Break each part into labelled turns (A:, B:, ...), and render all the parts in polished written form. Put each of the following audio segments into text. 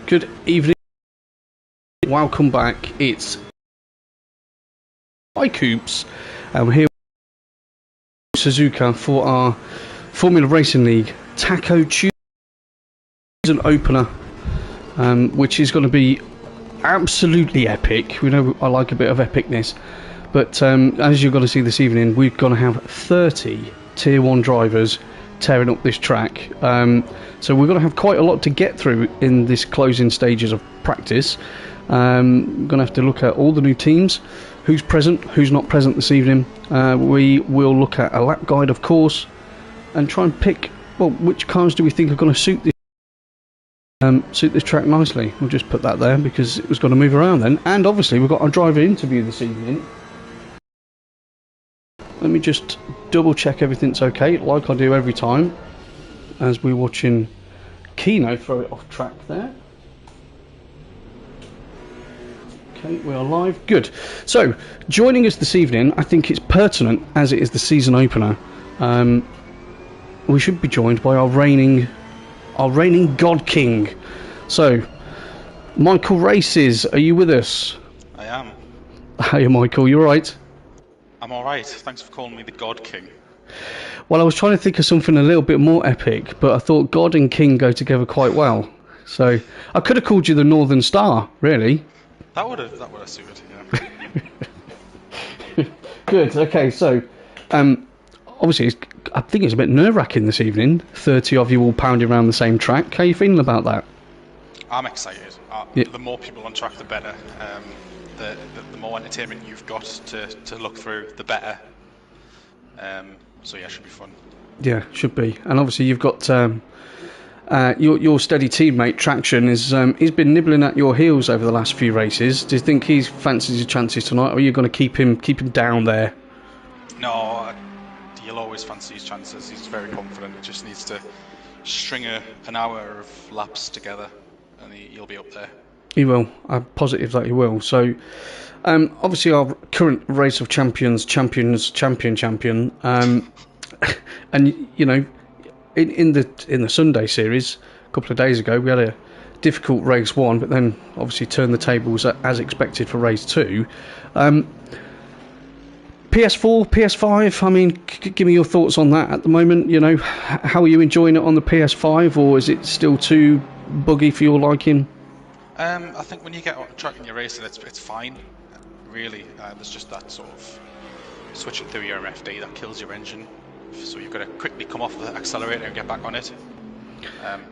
A: Good evening. Welcome back. It's Coops. We're here with Suzuka for our Formula Racing League Taco Tuesday season opener, which is going to be absolutely epic. We know I like a bit of epicness, but as you're going to see this evening, we're going to have 30 Tier 1 drivers tearing up this track. So we're going to have quite a lot to get through in this closing stages of practice. We're going to have to look at all the new teams, who's present, who's not present this evening. We will look at a lap guide, of course, and try and pick, well, which cars do we think are going to suit this track nicely. We'll just put that there because it was going to move around then. And obviously we've got our driver interview this evening. Let me just double check everything's okay, like I do every time, as we're watching Kino throw it off track there. Okay, we are live. Good. So, joining us this evening, I think it's pertinent as it is the season opener. We should be joined by our reigning God King. So, Michael Races, are you with us?
B: I am.
A: Hey, Michael, you alright?
B: I'm alright, thanks for calling me the God King.
A: Well, I was trying to think of something a little bit more epic, but I thought God and King go together quite well. So, I could have called you the Northern Star, really.
B: That would have suited, yeah.
A: Good, okay, so, obviously, I think it's a bit nerve-wracking this evening. 30 of you all pounding around the same track. How are you feeling about that?
B: I'm excited.
A: Yeah.
B: The more people on track, the better. The more entertainment you've got to look through, the better. So yeah, it should be fun.
A: Yeah, should be. And obviously you've got your steady teammate Traction he's been nibbling at your heels over the last few races. Do you think he fancies his chances tonight, or are you going to keep him down there?
B: No, he'll always fancy his chances. He's very confident. He just needs to string an hour of laps together, and he'll be up there.
A: He will. I'm positive that he will. So, obviously, our current race of champion. And you know, in the Sunday series a couple of days ago, we had a difficult race 1, but then obviously turned the tables as expected for race 2. PS4, PS5. I mean, give me your thoughts on that at the moment. You know, how are you enjoying it on the PS5, or is it still too buggy for your liking?
B: I think when you get on track and you're racing, it's fine, really. There's just that sort of switching through your MFD that kills your engine, so you've got to quickly come off the accelerator and get back on it.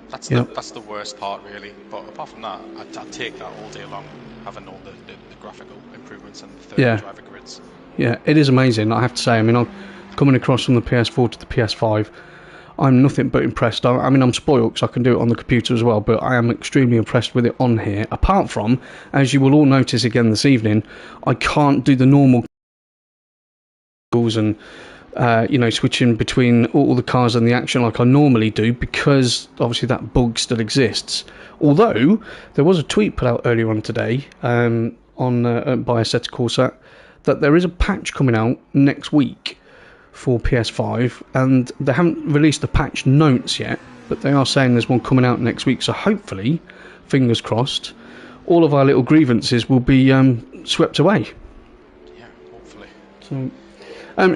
B: That's the worst part, really. But apart from that, I'd take that all day long, having all the graphical improvements and the third driver grids.
A: Yeah, it is amazing, I have to say. I mean, I'm coming across from the PS4 to the PS5. I'm nothing but impressed. I mean, I'm spoiled because I can do it on the computer as well, but I am extremely impressed with it on here. Apart from, as you will all notice again this evening, I can't do the normal and switching between all the cars and the action like I normally do, because obviously that bug still exists. Although there was a tweet put out earlier on today by Assetto Corsa that there is a patch coming out next week for PS5, and they haven't released the patch notes yet, but they are saying there's one coming out next week, so hopefully, fingers crossed, all of our little grievances will be swept away.
B: Yeah, hopefully.
A: So,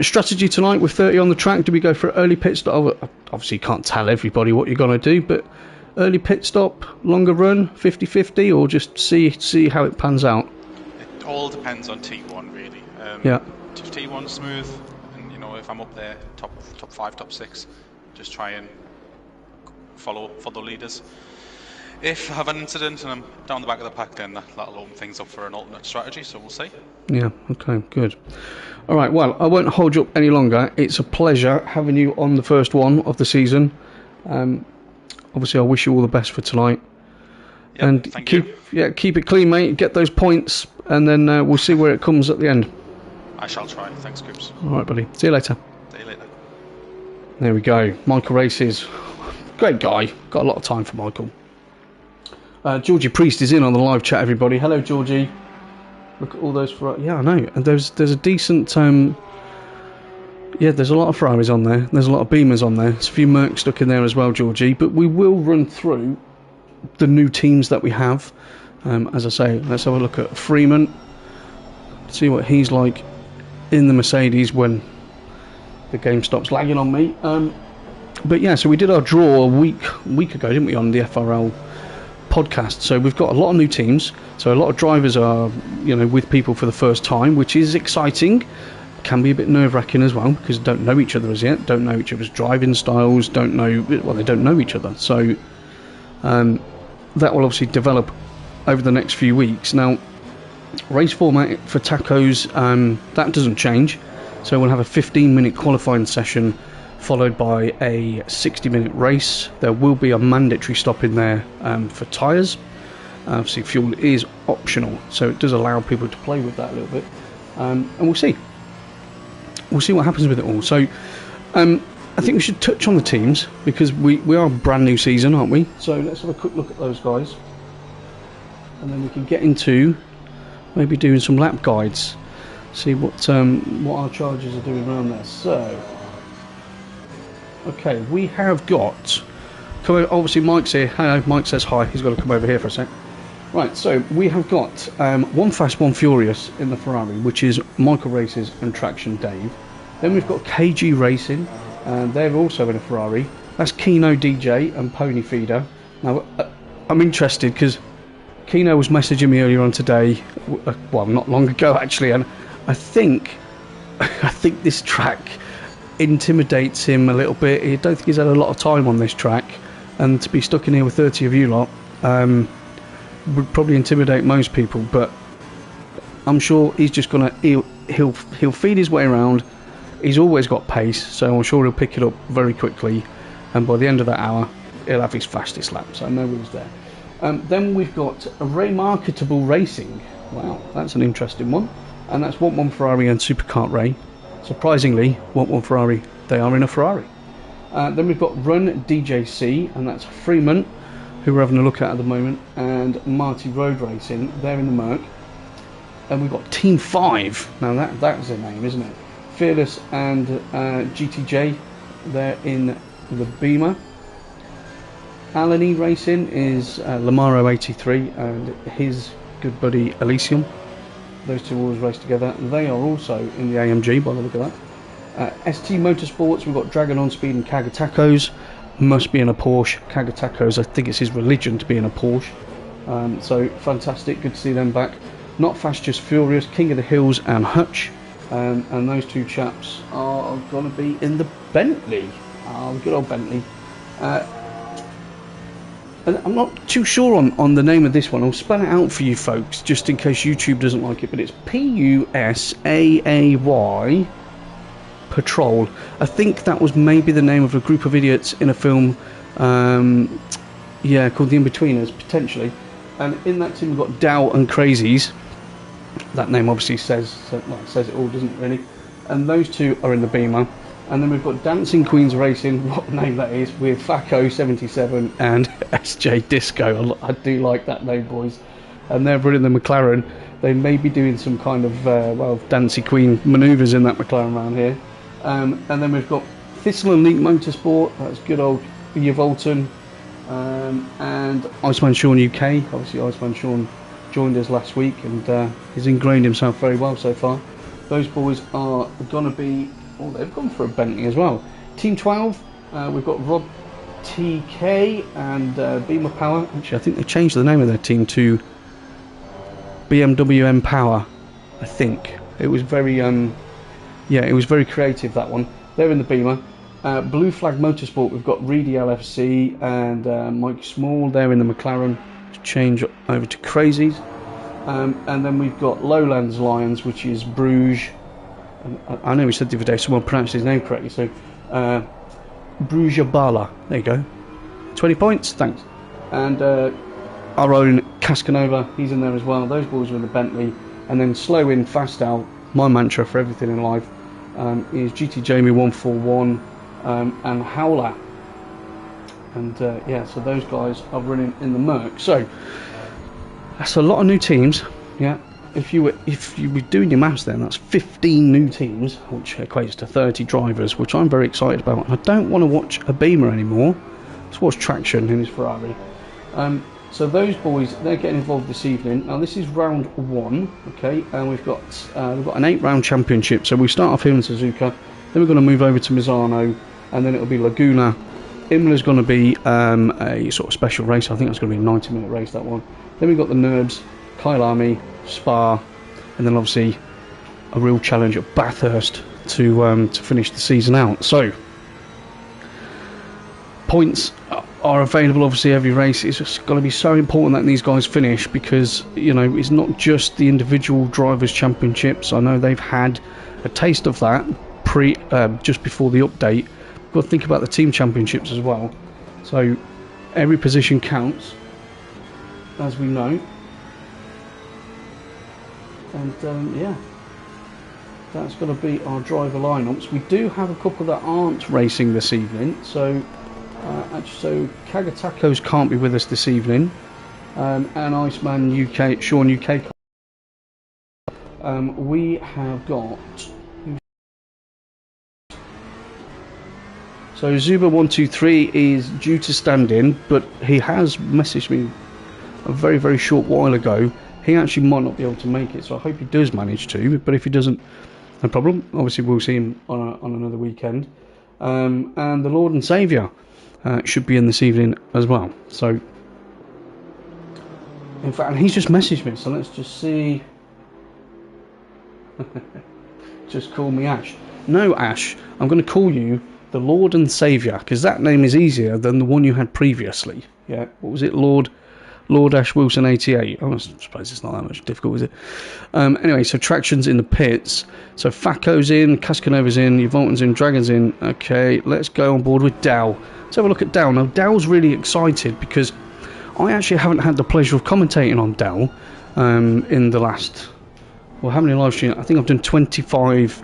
A: strategy tonight with 30 on the track. Do we go for an early pit stop? Obviously you can't tell everybody what you're going to do, but early pit stop, longer run, 50-50, or just see how it pans out?
B: It all depends on T1, really.
A: Yeah.
B: If T1's smooth, if I'm up there, top 5, top 6, just try and follow the leaders. If I have an incident and I'm down the back of the pack, then that'll open things up for an alternate strategy, so we'll see.
A: Yeah, okay, good. Alright, well, I won't hold you up any longer. It's a pleasure having you on the first one of the season. Obviously, I wish you all the best for tonight.
B: Yep,
A: and keep it clean, mate. Get those points, and then we'll see where it comes at the end.
B: I shall try. Thanks, Coops.
A: Alright, buddy. See you later.
B: See you later.
A: There we go. Michael Races. Great guy. Got a lot of time for Michael. Georgie Priest is in on the live chat, everybody. Hello, Georgie. Look at all those Ferraris. Yeah, I know. And there's a decent... there's a lot of Ferraris on there. There's a lot of Beamers on there. There's a few Mercs stuck in there as well, Georgie. But we will run through the new teams that we have. As I say, let's have a look at Freeman, see what he's like in the Mercedes when the game stops lagging on me. But yeah, so we did our draw a week ago, didn't we, on the FRL podcast. So we've got a lot of new teams, so a lot of drivers are, you know, with people for the first time, which is exciting. Can be a bit nerve-wracking as well, because they don't know each other as yet, don't know each other's driving styles, they don't know each other. So that will obviously develop over the next few weeks. Now, race format for tacos, that doesn't change. So we'll have a 15-minute qualifying session followed by a 60-minute race. There will be a mandatory stop in there for tyres. Obviously fuel is optional, so it does allow people to play with that a little bit, and we'll see what happens with it all. So I think we should touch on the teams, because we are a brand new season, aren't we? So let's have a quick look at those guys, and then we can get into maybe doing some lap guides, see what our chargers are doing around there. So okay, we have got, obviously Mike's here. Hello, Mike says hi, he's got to come over here for a sec. Right, so we have got One Fast One Furious in the Ferrari, which is Michael Races and Traction Dave. Then we've got KG Racing, and they're also in a Ferrari. That's Kino DJ and Pony Feeder. Now, I'm interested because Kino was messaging me earlier on today, well, not long ago actually, and I think this track intimidates him a little bit. I don't think he's had a lot of time on this track, and to be stuck in here with 30 of you lot would probably intimidate most people, but I'm sure he's just gonna he'll feed his way around. He's always got pace, so I'm sure he'll pick it up very quickly, and by the end of that hour he'll have his fastest lap, so no worries there. Then we've got Remarkable Racing. Wow, that's an interesting one, and that's 1-1 Ferrari and Superkart Ray. Surprisingly, 1-1 Ferrari, they are in a Ferrari. Then we've got Run DJC, and that's Freeman, who we're having a look at the moment, and Marty Road Racing, they're in the Merc. And we've got Team 5, now that's their name, isn't it? Fearless and GTJ, they're in the Beamer. Alan E Racing is Lamaro 83 and his good buddy Elysium. Those two always race together. They are also in the AMG by the look of that. ST Motorsports, we've got Dragon On Speed and Kagatacos. Must be in a Porsche. Kagatacos, I think it's his religion to be in a Porsche. So fantastic, good to see them back. Not Fast Just Furious, King of the Hills and Hutch. And those two chaps are going to be in the Bentley. Good old Bentley. And I'm not too sure on the name of this one. I'll spell it out for you folks, just in case YouTube doesn't like it. But it's PUSAAY Patrol. I think that was maybe the name of a group of idiots in a film, yeah, called The In-Betweeners, potentially. And in that team we've got Dow and Crazies. That name obviously says it all, doesn't it, really? And those two are in the Beamer. And then we've got Dancing Queens Racing, what name that is, with Faco 77 and SJ Disco. I do like that name, boys. And they're running the McLaren. They may be doing some kind of, Dancing Queen manoeuvres in that McLaren around here. And then we've got Thistle and Leak Motorsport, that's good old Yavolton. And Iceman Sean UK, obviously Iceman Sean joined us last week and he's ingrained himself very well so far. Those boys are going to be, oh, they've gone for a Bentley as well. Team 12, we've got Rob TK and Beamer Power. Actually, I think they changed the name of their team to BMW M Power, I think. It was very, yeah, it was very creative, that one. They're in the Beamer. Blue Flag Motorsport, we've got Reedy LFC and Mike Small. They're in the McLaren. Change over to Crazies. And then we've got Lowlands Lions, which is Bruges. I know we said the other day someone pronounced his name correctly, so Bruges Bala. There you go. 20 points, thanks. And our own Cascanova, he's in there as well. Those boys are in the Bentley. And then slow in, fast out. My mantra for everything in life is GT Jamie 141 and Howler. And yeah, so those guys are running in the Merc. So that's a lot of new teams. Yeah, if you were doing your maths, then that's 15 new teams, which equates to 30 drivers, which I'm very excited about. I don't want to watch a Beamer anymore. Let's watch Traction in his Ferrari. So those boys, they're getting involved this evening. Now this is round 1, okay, and we've got an 8-round championship. So we start off here in Suzuka, then we're going to move over to Misano, and then it'll be Laguna. Imola's going to be a sort of special race. I think it's going to be a 90-minute race, that one. Then we've got the Nerbs, Kyalami, Spa, and then obviously a real challenge at Bathurst to finish the season out. So points are available obviously every race. It's just going to be so important that these guys finish, because you know it's not just the individual drivers championships. I know they've had a taste of that just before the update. We've got to think about the team championships as well. So every position counts, as we know. And yeah, that's going to be our driver lineups. We do have a couple that aren't racing this evening. So so Kagatakos can't be with us this evening, and Iceman UK, Sean UK. We have got so Zuba123 is due to stand in, but he has messaged me a very, very short while ago. He actually might not be able to make it, so I hope he does manage to. But if he doesn't, no problem. Obviously, we'll see him on another weekend. And the Lord and Saviour should be in this evening as well. So, in fact, and he's just messaged me. So let's just see. Just call me Ash. No, Ash. I'm going to call you the Lord and Saviour, because that name is easier than the one you had previously. Yeah, what was it, Lord Ash Wilson 88? I suppose it's not that much difficult, is it? Anyway, so Traction's in the pits. So Faco's in, Cascanova's in, Yvolton's in, Dragon's in. Okay, let's go on board with Dow. Let's have a look at Dow. Now, Dow's really excited because I actually haven't had the pleasure of commentating on Dow in the last... Well, how many live streams? I think I've done 25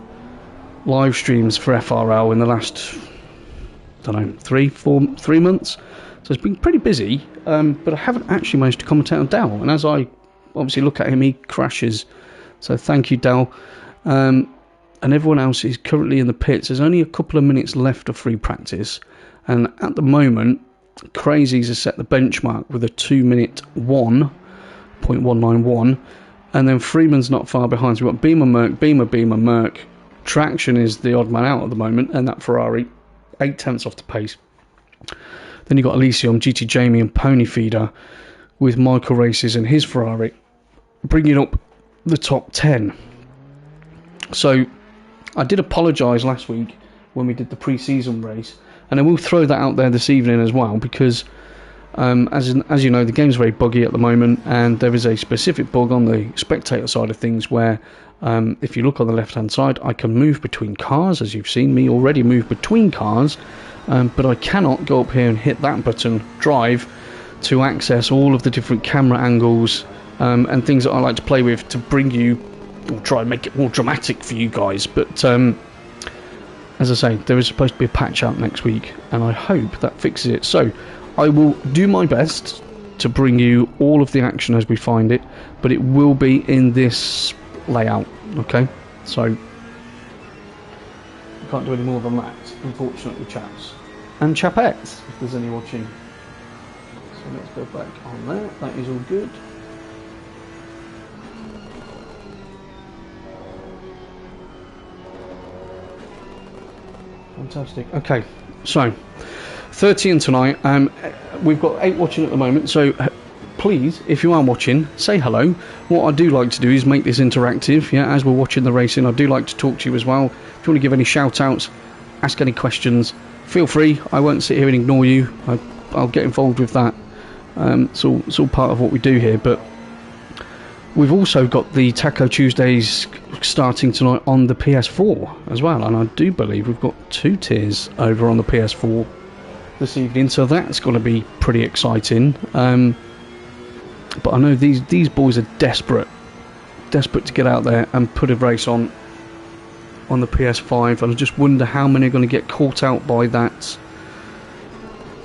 A: live streams for FRL in the last, I don't know, 3 months. So it's been pretty busy, but I haven't actually managed to commentate on Dal. And as I obviously look at him, he crashes. So thank you, Dal. And everyone else is currently in the pits. There's only a couple of minutes left of free practice. And at the moment, Crazies has set the benchmark with a 2-minute 1.191. And then Freeman's not far behind. So we've got Beamer, Merc. Traction is the odd man out at the moment. And that Ferrari, 8/10 off the pace. Then you've got Elysium, GT Jamie and Pony Feeder with Michael Races and his Ferrari bringing up the top 10. So I did apologise last week when we did the pre-season race, and I will throw that out there this evening as well, because as you know, the game's very buggy at the moment, and there is a specific bug on the spectator side of things where if you look on the left hand side, I can move between cars, as you've seen me already move between cars. But I cannot go up here and hit that button, drive, to access all of the different camera angles and things that I like to play with to bring you, or try and make it more dramatic for you guys. But as I say, there is supposed to be a patch out next week, and I hope that fixes it. So I will do my best to bring you all of the action as we find it, but it will be in this layout, okay? So can't do any more than that, unfortunately, chaps and chapettes, if there's any watching. So let's go back on there. That is all good. Fantastic. Okay, so 13 tonight. We've got 8 watching at the moment, so please, if you are watching, say hello. What I do like to do is make this interactive. Yeah, as we're watching the racing, I do like to talk to you as well. If you want to give any shout outs, ask any questions, feel free. I won't sit here and ignore you. I'll get involved with that. It's all part of what we do here. But we've also got the Taco Tuesdays starting tonight on the PS4 as well, and I do believe we've got 2 tiers over on the PS4 this evening, so that's going to be pretty exciting. But I know these boys are desperate to get out there and put a race on the PS5, and I just wonder how many are going to get caught out by that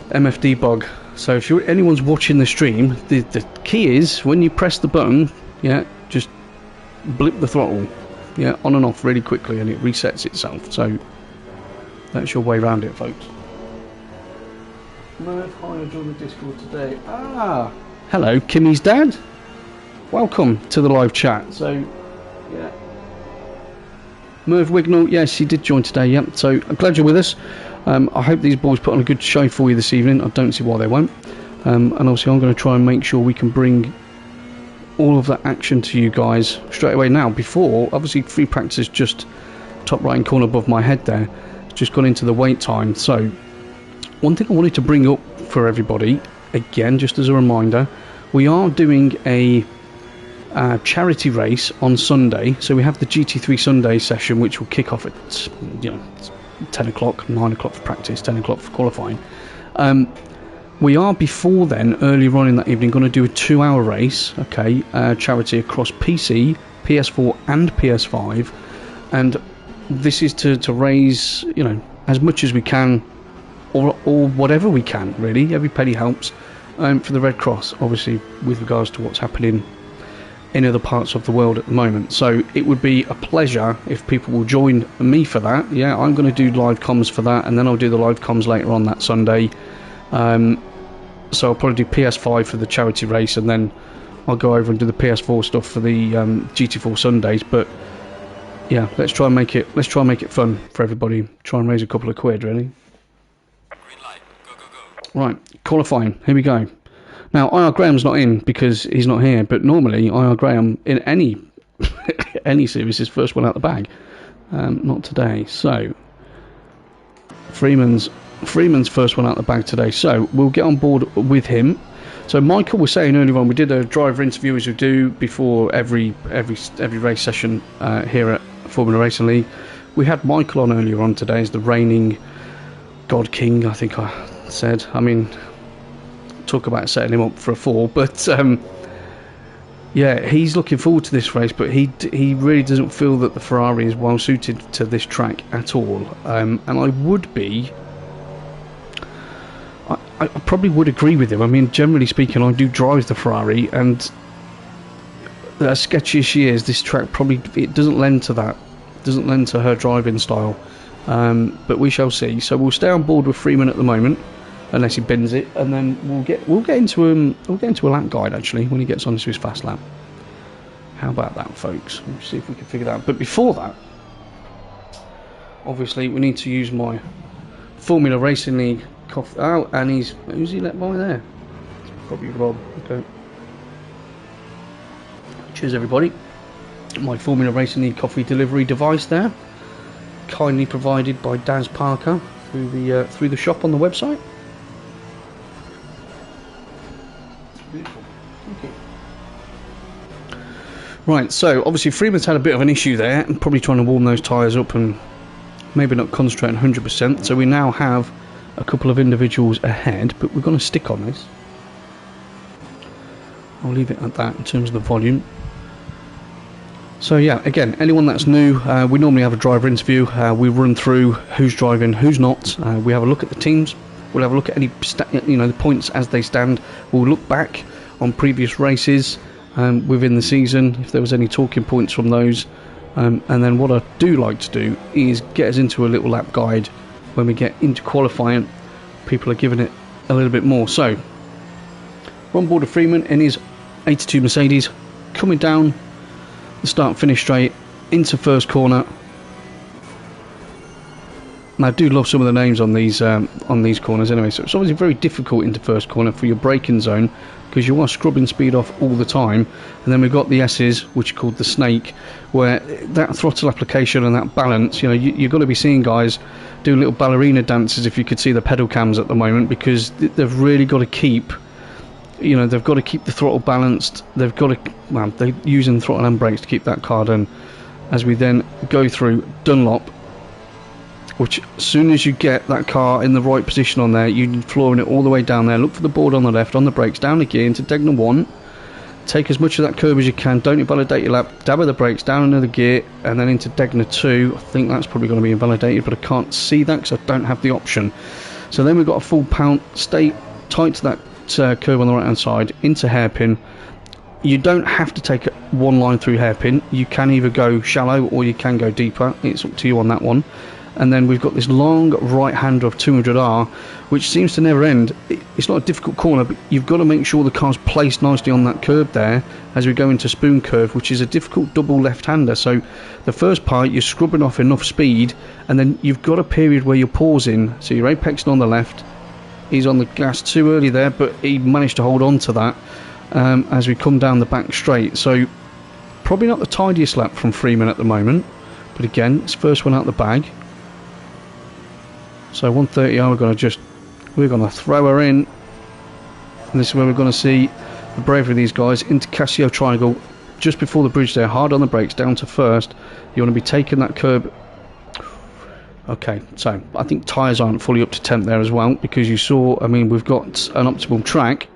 A: MFD bug. So if anyone's watching the stream, the key is when you press the button, yeah, just blip the throttle, yeah, on and off really quickly, and it resets itself. So that's your way around it, folks. Merv, hi, I joined the Discord today. Ah, hello, Kimmy's dad. Welcome to the live chat. So, yeah. Merv Wignall, yes, he did join today, yeah. So, I'm glad you're with us. I hope these boys put on a good show for you this evening. I don't see why they won't. And obviously, I'm going to try and make sure we can bring all of that action to you guys straight away now. Before, obviously, free practice just top right hand corner above my head there. It's just gone into the wait time. So, one thing I wanted to bring up for everybody, again, just as a reminder, we are doing a charity race on Sunday. So we have the GT3 Sunday session, which will kick off at 10 o'clock, 9 o'clock for practice, 10 o'clock for qualifying. We are before then, earlier on in that evening, going to do a 2-hour race, okay, charity across PC, PS4 and PS5, and this is to raise, as much as we can, or whatever we can, really. Every penny helps, for the Red Cross, obviously, with regards to what's happening in other parts of the world at the moment. So it would be a pleasure if people will join me for that. Yeah, I'm going to do live comms for that, and then I'll do the live comms later on that Sunday. So I'll probably do PS5 for the charity race, and then I'll go over and do the PS4 stuff for the GT4 Sundays. But yeah, let's try and make it fun for everybody. Try and raise a couple of quid, really.
C: Green light. Go, go, go.
A: Right, qualifying. Here we go. Now, IR Graham's not in because he's not here, but normally IR Graham in any any series is first one out the bag. Not today. So Freeman's first one out the bag today. So we'll get on board with him. So Michael was saying earlier on, we did a driver interview as we do before every race session here at Formula Racing League. We had Michael on earlier on today as the reigning God King, I think I said. I mean, talk about setting him up for a fall, but yeah, he's looking forward to this race, but he really doesn't feel that the Ferrari is well suited to this track at all. And I would be, I probably would agree with him. I mean, generally speaking, I do drive the Ferrari, and as sketchy as she is, this track probably it doesn't lend to that, doesn't lend to her driving style. But we shall see. So we'll stay on board with Freeman at the moment, unless he bends it, and then we'll get into a lap guide actually when he gets onto his fast lap. How about that, folks? Let's see if we can figure that out. But before that, obviously we need to use my Formula Racing League coffee. Oh, and who's he let by there? It's probably Rob. Okay. Cheers, everybody. My Formula Racing League coffee delivery device there, kindly provided by Daz Parker through the shop on the website. Beautiful. Thank you. Right, so obviously Freeman's had a bit of an issue there, and probably trying to warm those tyres up and maybe not concentrating 100%. So we now have a couple of individuals ahead, but we're going to stick on this. I'll leave it at that in terms of the volume. So yeah, again, anyone that's new, we normally have a driver interview. We run through who's driving, who's not. We have a look at the teams. We'll have a look at any, the points as they stand. We'll look back on previous races within the season, if there was any talking points from those. And then what I do like to do is get us into a little lap guide when we get into qualifying. People are giving it a little bit more. So, we're on board with Freeman in his 82 Mercedes, coming down the start-finish straight into first corner. And I do love some of the names on these corners anyway, so it's obviously very difficult into first corner for your braking zone, because you are scrubbing speed off all the time. And then we've got the S's, which are called the Snake, where that throttle application and that balance, you've got to be seeing guys do little ballerina dances if you could see the pedal cams at the moment, because they've really got to keep, they've got to keep the throttle balanced. They've got to, they're using throttle and brakes to keep that car done. As we then go through Dunlop, which as soon as you get that car in the right position on there, you're flooring it all the way down there. Look for the board on the left, on the brakes, down the gear into Degner 1. Take as much of that curve as you can, don't invalidate your lap, dab of the brakes, down another gear, and then into Degner 2. I think that's probably going to be invalidated, but I can't see that because I don't have the option. So then we've got a full pound, stay tight to that curve on the right hand side, into hairpin. You don't have to take one line through hairpin. You can either go shallow or you can go deeper. It's up to you on that one. and then we've got this long right-hander of 200R, which seems to never end. It's not a difficult corner, but you've got to make sure the car's placed nicely on that curb there as we go into spoon curve, which is a difficult double left-hander. So the first part, you're scrubbing off enough speed, and then you've got a period where you're pausing. So you're apexing on the left. He's on the gas too early there, but he managed to hold on to that as we come down the back straight. So probably not the tidiest lap from Freeman at the moment, but again, it's first one out the bag. So 130R, we're going to throw her in, and this is where we're going to see the bravery of these guys into Casio Triangle just before the bridge there, hard on the brakes down to first. You want to be taking that curb. Okay, so I think tyres aren't fully up to temp there as well, because you saw, I mean, we've got an optimal track,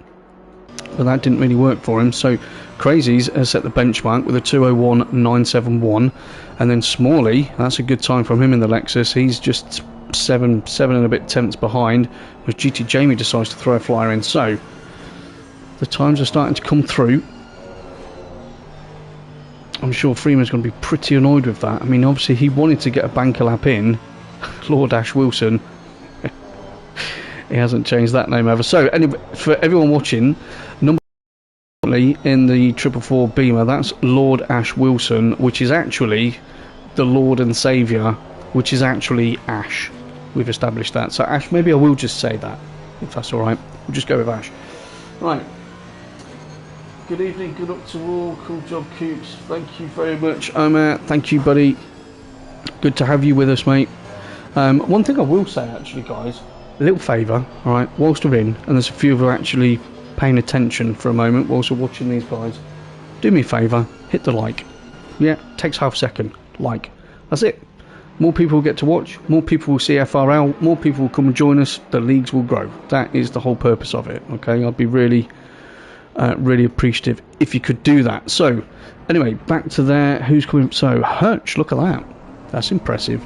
A: but that didn't really work for him. So Crazies has set the benchmark with a 201.971, and then Smalley, that's a good time from him in the Lexus. He's just seven and a bit tenths behind, as GT Jamie decides to throw a flyer in. So the times are starting to come through. I'm sure Freeman's going to be pretty annoyed with that. I mean, obviously he wanted to get a banker lap in. Lord Ash Wilson. He hasn't changed that name ever. So anyway, for everyone watching, number in the 444 Beamer, that's Lord Ash Wilson, which is actually the Lord and Saviour, which is actually Ash. We've established that. So Ash, maybe I will just say that, if that's alright. We'll just go with Ash. Right. Good evening, good up to all. Cool job, Coops. Thank you very much, Omar. Thank you, buddy. Good to have you with us, mate. One thing I will say, actually, guys, a little favour, alright, whilst we're in, and there's a few of you actually paying attention for a moment whilst we're watching these guys, do me a favour, hit the like. Yeah, takes half a second. Like. That's it. More people will get to watch, more people will see FRL, more people will come and join us, the leagues will grow. That is the whole purpose of it, okay? I'd be really appreciative if you could do that. So, anyway, back to there. Who's coming? So, Hutch, look at that. That's impressive.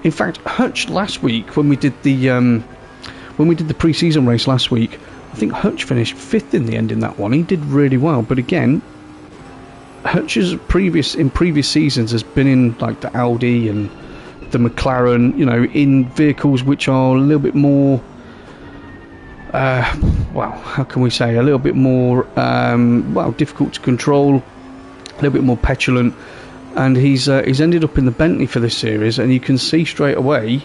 A: In fact, Hutch last week, when we did the pre-season race last week, I think Hutch finished 5th in the end in that one. He did really well, but again, Hutch's previous seasons has been in like the Audi and the McLaren, you know, in vehicles which are a little bit more, well, how can we say, a little bit more, well, difficult to control, a little bit more petulant, and he's ended up in the Bentley for this series, and you can see straight away,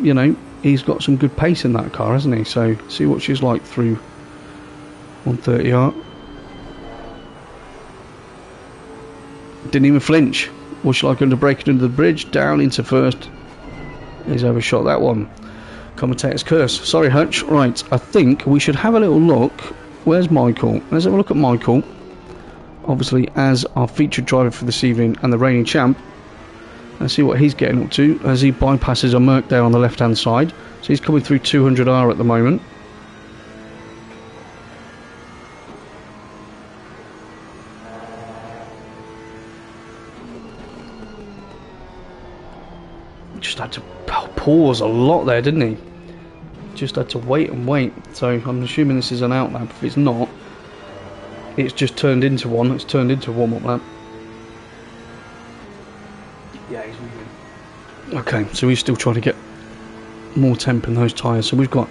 A: you know, he's got some good pace in that car, hasn't he? So see what she's like through 130R. Didn't even flinch. Was like going to break it into the bridge, down into first. He's overshot that one. Commentator's curse. Sorry, Hutch. Right, I think we should have a little look. Where's Michael? Let's have a look at Michael. Obviously, as our featured driver for this evening and the reigning champ. Let's see what he's getting up to as he bypasses a Merc there on the left-hand side. So he's coming through 200R at the moment. Just had to pause a lot there, didn't he? Just had to wait and wait. So I'm assuming this is an out lap. If it's not, it's just turned into one. It's turned into a warm-up lap. Yeah, he's moving. Okay, so he's still trying to get more temp in those tyres. So we've got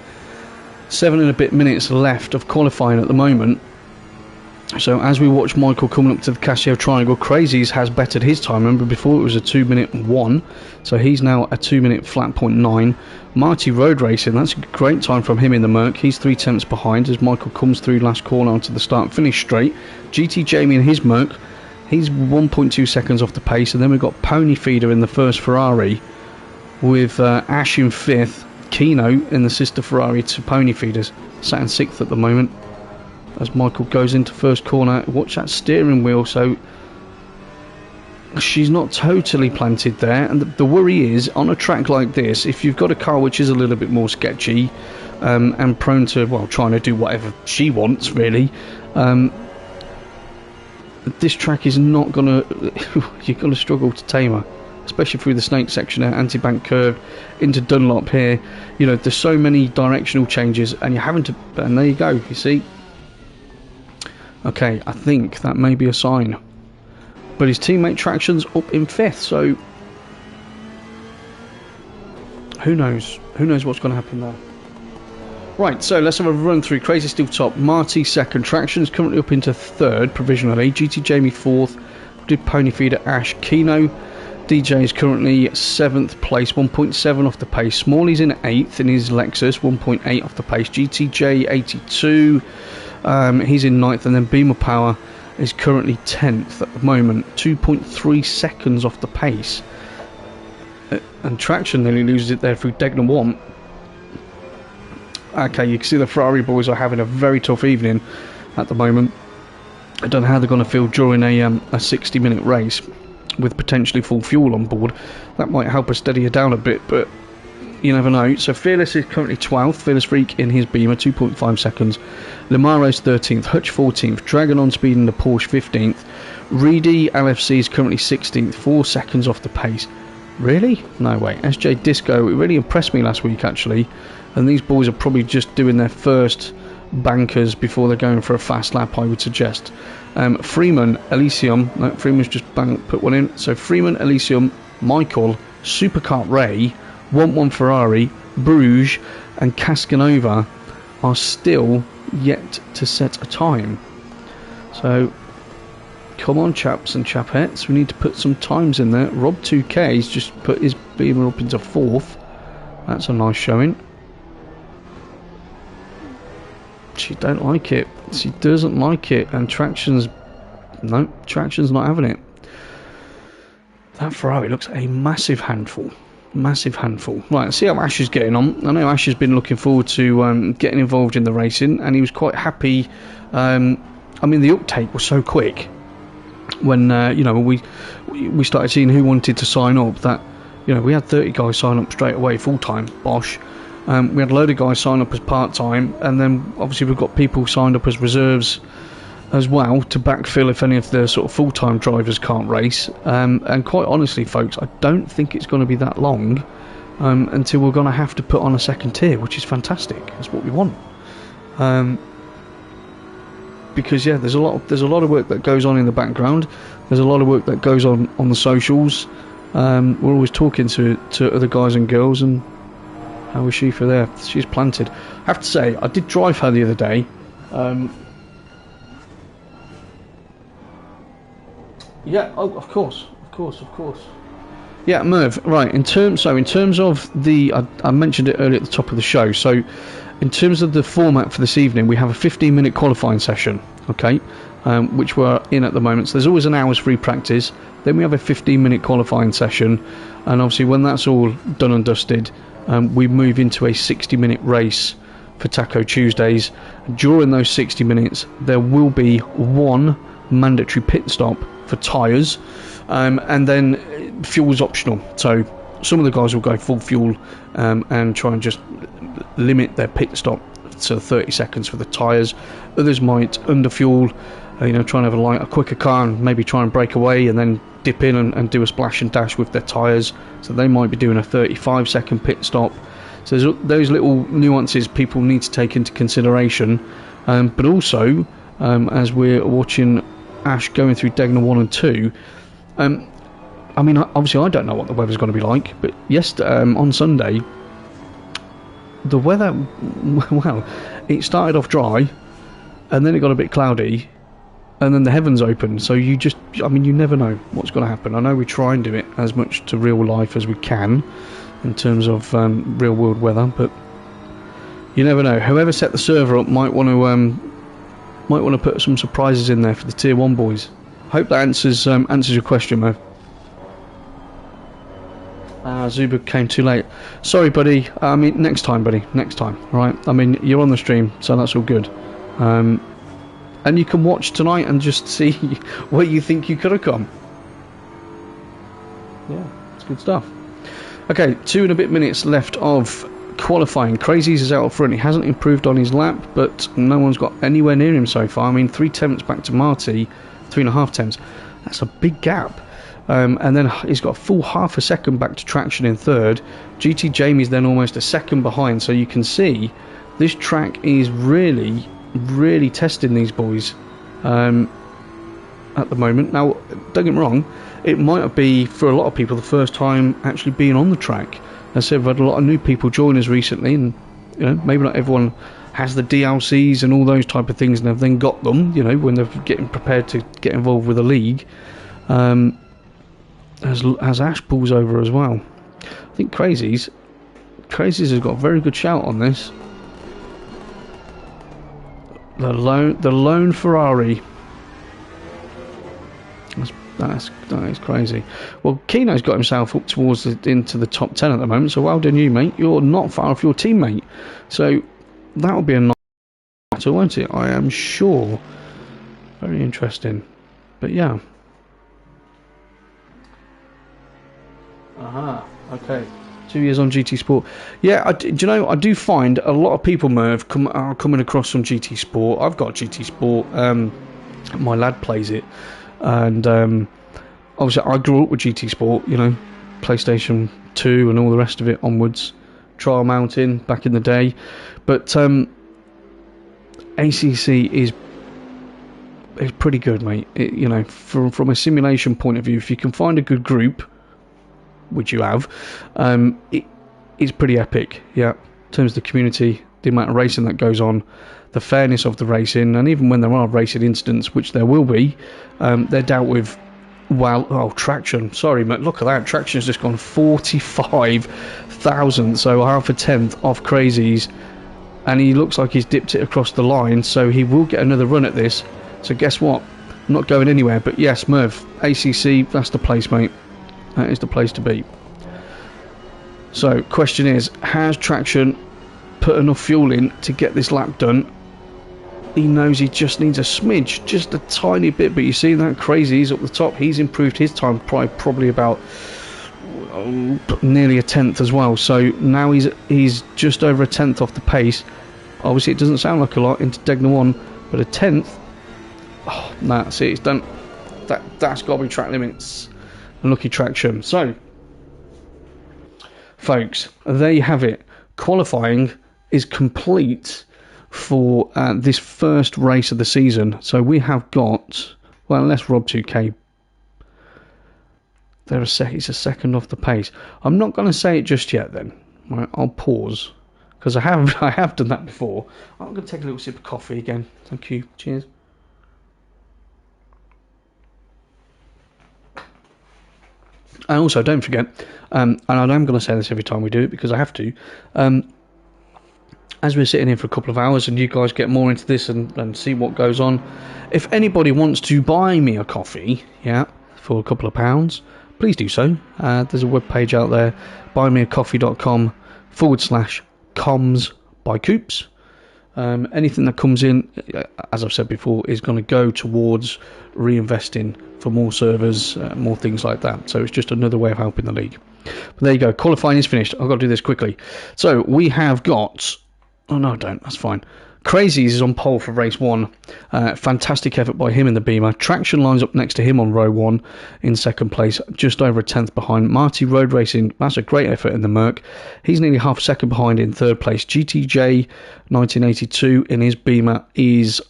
A: 7 and a bit minutes left of qualifying at the moment. So as we watch Michael coming up to the Casio Triangle, Crazies has bettered his time. Remember, before it was a 2-minute 1, so he's now a 2-minute flat .9. Marty Road Racing, that's a great time from him in the Merc. He's 3 tenths behind as Michael comes through last corner onto the start finish straight. GT Jamie in his Merc, he's 1.2 seconds off the pace. And then we've got Pony Feeder in the first Ferrari with Ash in 5th, Kino in the sister Ferrari to Pony Feeders, sat in 6th at the moment. As Michael goes into first corner, watch that steering wheel. So she's not totally planted there, and the worry is on a track like this, if you've got a car which is a little bit more sketchy and prone to, well, trying to do whatever she wants really, this track is not gonna you're gonna struggle to tame her, especially through the snake section there, anti-bank curve into Dunlop here. You know, there's so many directional changes and you're having to, and there you go, you see. Okay, I think that may be a sign. But his teammate Traction's up in 5th, so who knows? Who knows what's going to happen there? Right, so let's have a run through. Crazy Steve top, Marty second, Traction's currently up into third provisionally, GT Jamie fourth, did Pony Feeder Ash Kino. DJ is currently 7th place, 1.7 off the pace. Smalley's in 8th in his Lexus, 1.8 off the pace. GTJ 82, he's in 9th, and then Beamer Power is currently 10th at the moment, 2.3 seconds off the pace. And Traction nearly loses it there through Degner 1. Okay, you can see the Ferrari boys are having a very tough evening at the moment. I don't know how they're going to feel during a 60-minute race with potentially full fuel on board. That might help us steady her down a bit, but you never know. So Fearless is currently 12th, Fearless Freak in his Beamer, 2.5 seconds. Lamaro's 13th, Hutch 14th, Dragon on speed in the Porsche 15th. Reedy LFC is currently 16th, 4 seconds off the pace. Really? No way. SJ Disco, it really impressed me last week actually, and these boys are probably just doing their first bankers before they're going for a fast lap, I would suggest. Freeman, Elysium, no, Freeman's just put one in, so Freeman, Elysium, Michael, Supercart Ray, 1-1 Ferrari, Bruges and Cascanova are still yet to set a time. So come on, chaps and chapettes, we need to put some times in there. Rob 2K's just put his Beamer up into 4th. That's a nice showing. She don't like it. She doesn't like it, and Traction's not having it. That Ferrari looks a massive handful. Massive handful. Right, let's see how Ash is getting on. I know Ash has been looking forward to getting involved in the racing, and he was quite happy. I mean, the uptake was so quick when we started seeing who wanted to sign up. That we had 30 guys sign up straight away, full time. Bosh. We had a load of guys sign up as part-time, and then obviously we've got people signed up as reserves as well to backfill if any of the sort of full-time drivers can't race. And quite honestly, folks, I don't think it's going to be that long until we're going to have to put on a second tier, which is fantastic. That's what we want. Because yeah, there's a lot of work that goes on in the background. There's a lot of work that goes on the socials. We're always talking to other guys and girls, and how was she for there? She's planted. I have to say, I did drive her the other day. Yeah, oh, of course. Yeah, Merv. Right. In terms of the, I mentioned it earlier at the top of the show. So, in terms of the format for this evening, we have a 15-minute qualifying session. Okay, which we're in at the moment. So there's always an hour's free practice. Then we have a 15-minute qualifying session, and obviously when that's all done and dusted, we move into a 60-minute race for Taco Tuesdays. During those 60 minutes, there will be one mandatory pit stop for tyres, and then fuel's optional. So some of the guys will go full fuel and try and just limit their pit stop to 30 seconds for the tyres. Others might underfuel, try and have a quicker car and maybe try and break away and then dip in and do a splash and dash with their tyres. So they might be doing a 35-second pit stop. So there's those little nuances people need to take into consideration. But also, as we're watching Ash going through Degner 1 and 2, I mean, obviously I don't know what the weather's going to be like, but yesterday, on Sunday, the weather, well, it started off dry, and then it got a bit cloudy, and then the heavens opened. So you never know what's going to happen. I know we try and do it as much to real life as we can in terms of real world weather, but you never know. Whoever set the server up might want to put some surprises in there for the tier 1 boys. Hope that answers your question, Mo. Zuba came too late. Sorry, buddy. I mean, next time, buddy. Next time, right? I mean, you're on the stream, so that's all good. And you can watch tonight and just see where you think you could have come. Yeah, it's good stuff. Okay, 2 and a bit minutes left of qualifying. Crazies is out front. He hasn't improved on his lap, but no one's got anywhere near him so far. I mean, 3 tenths back to Marty, 3.5 tenths. That's a big gap. And then he's got a full half a second back to Traction in third. GT Jamie's then almost a second behind. So you can see this track is really, really testing these boys at the moment. Now, don't get me wrong, it might be for a lot of people the first time actually being on the track. As I said, we've had a lot of new people join us recently, and you know, maybe not everyone has the DLCs and all those type of things, and have then got them, you know, when they're getting prepared to get involved with a league. As Ash pulls over as well. I think Crazies has got a very good shout on this. The lone Ferrari. That is crazy. Well, Keno's got himself up towards into the top 10 at the moment, so well done you, mate. You're not far off your teammate, so that'll be a nice battle, won't it? I am sure. Very interesting. But yeah. Aha. Okay. 2 years on GT Sport. Yeah, do you know, I do find a lot of people, Merv, are coming across from GT Sport. I've got GT Sport. My lad plays it. And obviously I grew up with GT Sport, you know, PlayStation 2 and all the rest of it onwards. Trial Mountain back in the day. But ACC is pretty good, mate. You know, from a simulation point of view, if you can find a good group, which you have, it's pretty epic. Yeah, in terms of the community, the amount of racing that goes on, the fairness of the racing, and even when there are racing incidents, which there will be, they're dealt with. Well, traction. Sorry, mate. Look at that. Traction's just gone 45,000, so half a tenth off Crazies, and he looks like he's dipped it across the line, so he will get another run at this. So guess what? I'm not going anywhere. But yes, Merv, ACC, that's the place, mate. That is the place to be. So, question is, has Traction put enough fuel in to get this lap done? He knows he just needs a smidge, just a tiny bit, but you see that Crazy's up the top. He's improved his time probably about nearly a tenth as well. So now he's just over a tenth off the pace. Obviously, it doesn't sound like a lot into Degna 1, but a tenth. Oh, nah, see, it's done. That's got to be track limits. Lucky Traction. So, folks, there you have it. Qualifying is complete for this first race of the season. So we have got, well, unless Rob 2K, he's a second off the pace. I'm not going to say it just yet. Then right, I'll pause because I have done that before. I'm going to take a little sip of coffee again. Thank you. Cheers. And also, don't forget, and I am going to say this every time we do it because I have to, as we're sitting here for a couple of hours and you guys get more into this and see what goes on, if anybody wants to buy me a coffee, yeah, for a couple of pounds, please do so. There's a webpage out there, buymeacoffee.com/comms by Coops. Anything that comes in, as I've said before, is going to go towards reinvesting for more servers, more things like that. So it's just another way of helping the league. But there you go. Qualifying is finished. I've got to do this quickly. So we have got... Oh, no, I don't. That's fine. Crazies is on pole for race 1. Fantastic effort by him in the Beamer. Traction lines up next to him on row 1 in second place, just over a tenth behind. Marty Road Racing, that's a great effort in the Merc. He's nearly half a second behind in third place. GTJ 1982 in his Beamer is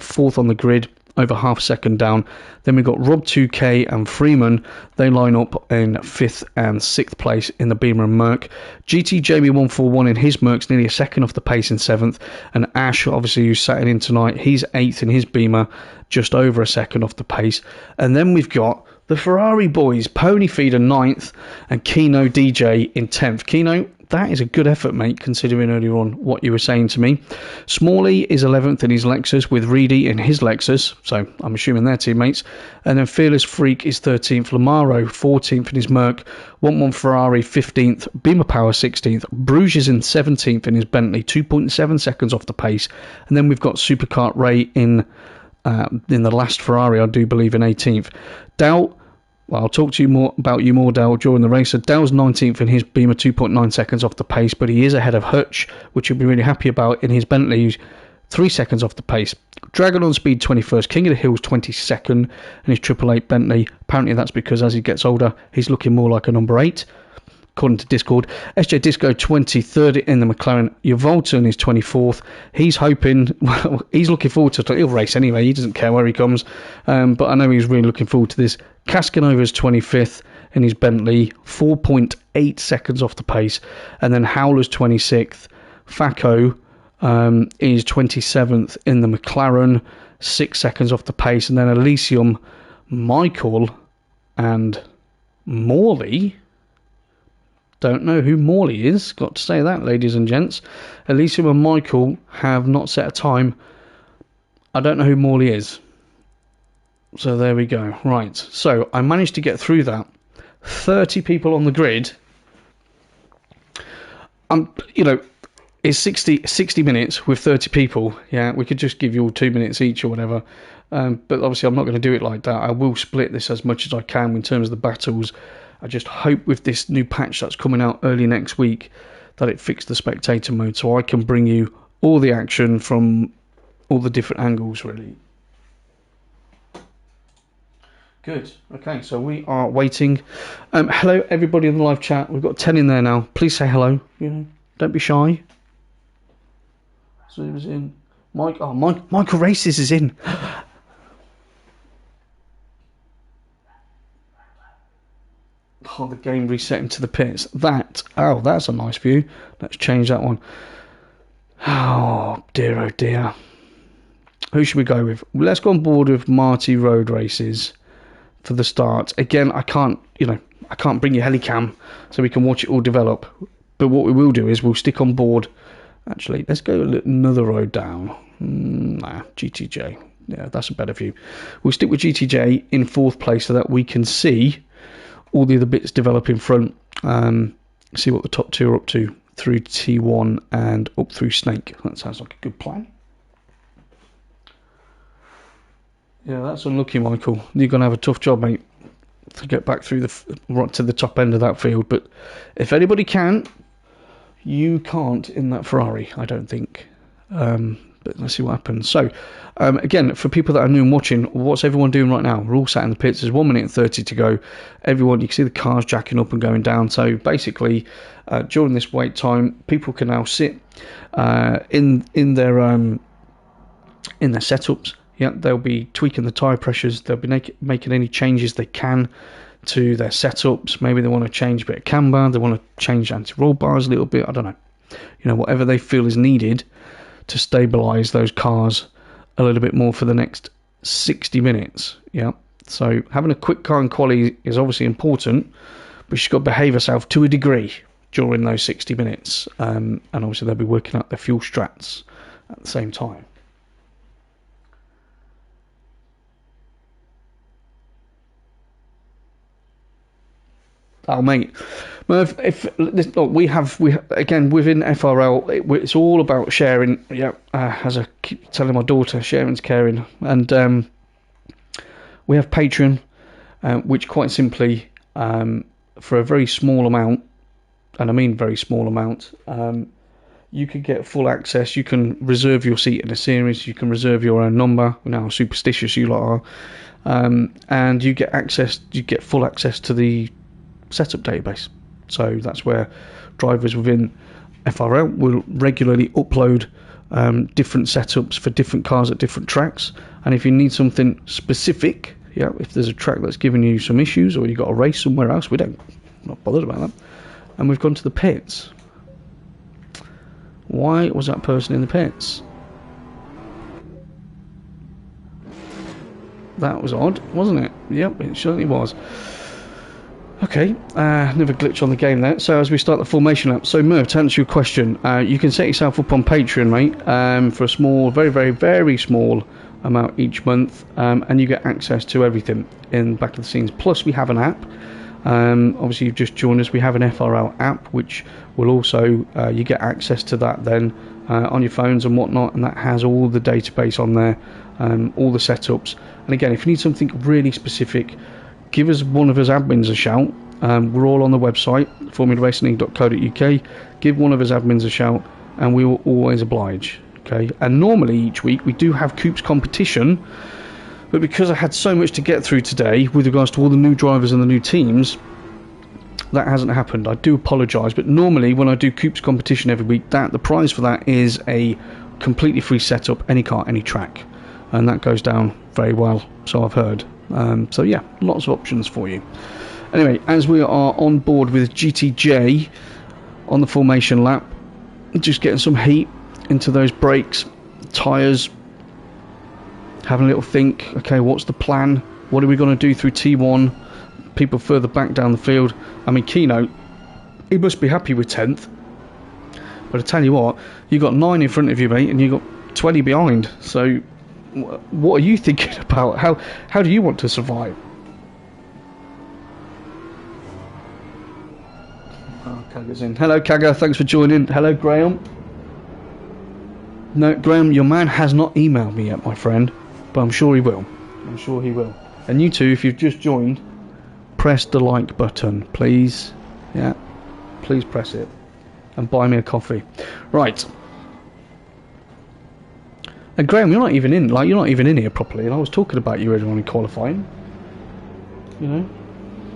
A: fourth on the grid, over half a second down. Then we've got Rob 2K and Freeman. They line up in 5th and 6th place in the Beamer and Merc. GT Jamie 141 in his Merc's nearly a second off the pace in 7th. And Ash, obviously, who's sat in tonight, he's 8th in his Beamer, just over a second off the pace. And then we've got the Ferrari boys, Pony Feeder 9th and Keno DJ in 10th. Keno, that is a good effort, mate, considering earlier on what you were saying to me. Smalley is 11th in his Lexus with Reedy in his Lexus, so I'm assuming they're teammates. And then Fearless Freak is 13th, Lamaro 14th in his Merc, 1-1 Ferrari 15th, Beamer Power 16th, Bruges in 17th in his Bentley, 2.7 seconds off the pace. And then we've got Superkart Ray in the last Ferrari, I do believe, in 18th. Dow, well, I'll talk to you more about Dale, during the race. So Dale's 19th in his Beamer, 2.9 seconds off the pace, but he is ahead of Hutch, which you'll be really happy about, in his Bentley, 3 seconds off the pace. Dragon on Speed 21st, King of the Hills 22nd in his 888 Bentley. Apparently that's because as he gets older, he's looking more like a number 8, according to Discord. SJ Disco 23rd in the McLaren. Uvalton is 24th. He's hoping, well, he's looking forward to it. He'll race anyway. He doesn't care where he comes. But I know he's really looking forward to this. Caskanova's 25th in his Bentley, 4.8 seconds off the pace. And then Howler's 26th. Facco is 27th in the McLaren, 6 seconds off the pace. And then Elysium, Michael, and Morley. Don't know who Morley is. Got to say that, ladies and gents. Elysium and Michael have not set a time. I don't know who Morley is. So there we go. Right. So I managed to get through that. 30 people on the grid. You know, it's 60 minutes with 30 people. Yeah, we could just give you all 2 minutes each or whatever. But obviously I'm not going to do it like that. I will split this as much as I can in terms of the battles. I just hope with this new patch that's coming out early next week that it fixed the spectator mode so I can bring you all the action from all the different angles, really. Good. Okay, so we are waiting. Hello, everybody in the live chat. We've got 10 in there now. Please say hello. You know, don't be shy. So he was in. Michael Races is in. Oh, the game resetting to the pits. That's a nice view. Let's change that one. Oh dear. Who should we go with? Let's go on board with Marty Road Races for the start. Again, I can't bring you Helicam so we can watch it all develop. But what we will do is we'll stick on board. Actually, let's go another road down. GTJ. Yeah, that's a better view. We'll stick with GTJ in 4th place so that we can see all the other bits develop in front. See what the top 2 are up to through T1 and up through Snake. That sounds like a good plan. Yeah, that's unlucky, Michael. You're going to have a tough job, mate, to get back through right to the top end of that field. But if anybody can, you can't in that Ferrari, I don't think. But let's see what happens. So, again, for people that are new and watching, what's everyone doing right now? We're all sat in the pits. There's 1 minute and 30 to go. Everyone, you can see the cars jacking up and going down. So basically, during this wait time, people can now sit in their setups. Yeah, they'll be tweaking the tyre pressures. They'll be making any changes they can to their setups. Maybe they want to change a bit of camber. They want to change anti-roll bars a little bit. I don't know. You know, whatever they feel is needed to stabilise those cars a little bit more for the next 60 minutes. Yeah. So having a quick car in quali is obviously important, but she's got to behave herself to a degree during those 60 minutes. And obviously they'll be working out their fuel strats at the same time. Oh, mate. Merv, we have again within FRL, it's all about sharing. Yeah, as I keep telling my daughter, sharing's caring, and we have Patreon, which quite simply, for a very small amount, and I mean very small amount, you can get full access. You can reserve your seat in a series. You can reserve your own number. We know how superstitious you lot are, and you get access. You get full access to the setup database. So that's where drivers within FRL will regularly upload different setups for different cars at different tracks. And if you need something specific, yeah, if there's a track that's giving you some issues or you got a race somewhere else, we're not bothered about that. And we've gone to the pits. Why was that person in the pits? That was odd, wasn't it? Yep, it certainly was. Okay, another glitch on the game there. So as we start the formation lap, so Merv, to answer your question, you can set yourself up on Patreon, mate, for a small, very, very, very small amount each month, and you get access to everything in back of the scenes. Plus, we have an app. Obviously, you've just joined us. We have an FRL app, which will also you get access to that then on your phones and whatnot, and that has all the database on there, all the setups. And again, if you need something really specific, give us one of us admins a shout. We're all on the website, formularacinglleague.co.uk. Give one of us admins a shout, and we will always oblige. Okay. And normally each week we do have Coops competition, but because I had so much to get through today with regards to all the new drivers and the new teams, that hasn't happened. I do apologise, but normally when I do Coops competition every week, the prize for that is a completely free setup, any car, any track, and that goes down very well. So I've heard. So yeah, lots of options for you. Anyway, as we are on board with GTJ on the formation lap, just getting some heat into those brakes, tyres, having a little think, okay, what's the plan? What are we going to do through T1? People further back down the field. I mean, Keynote, he must be happy with 10th. But I tell you what, you got 9 in front of you, mate, and you got 20 behind. So, what are you thinking about? How do you want to survive? Oh, Kaga's in. Hello, Kaga. Thanks for joining. Hello, Graham. No, Graham, your man has not emailed me yet, my friend, but I'm sure he will. I'm sure he will. And you two, if you've just joined, press the like button, please. Yeah, please press it. And buy me a coffee. Right. And Graham, you're not even in here properly, and I was talking about you earlier on in qualifying. You know,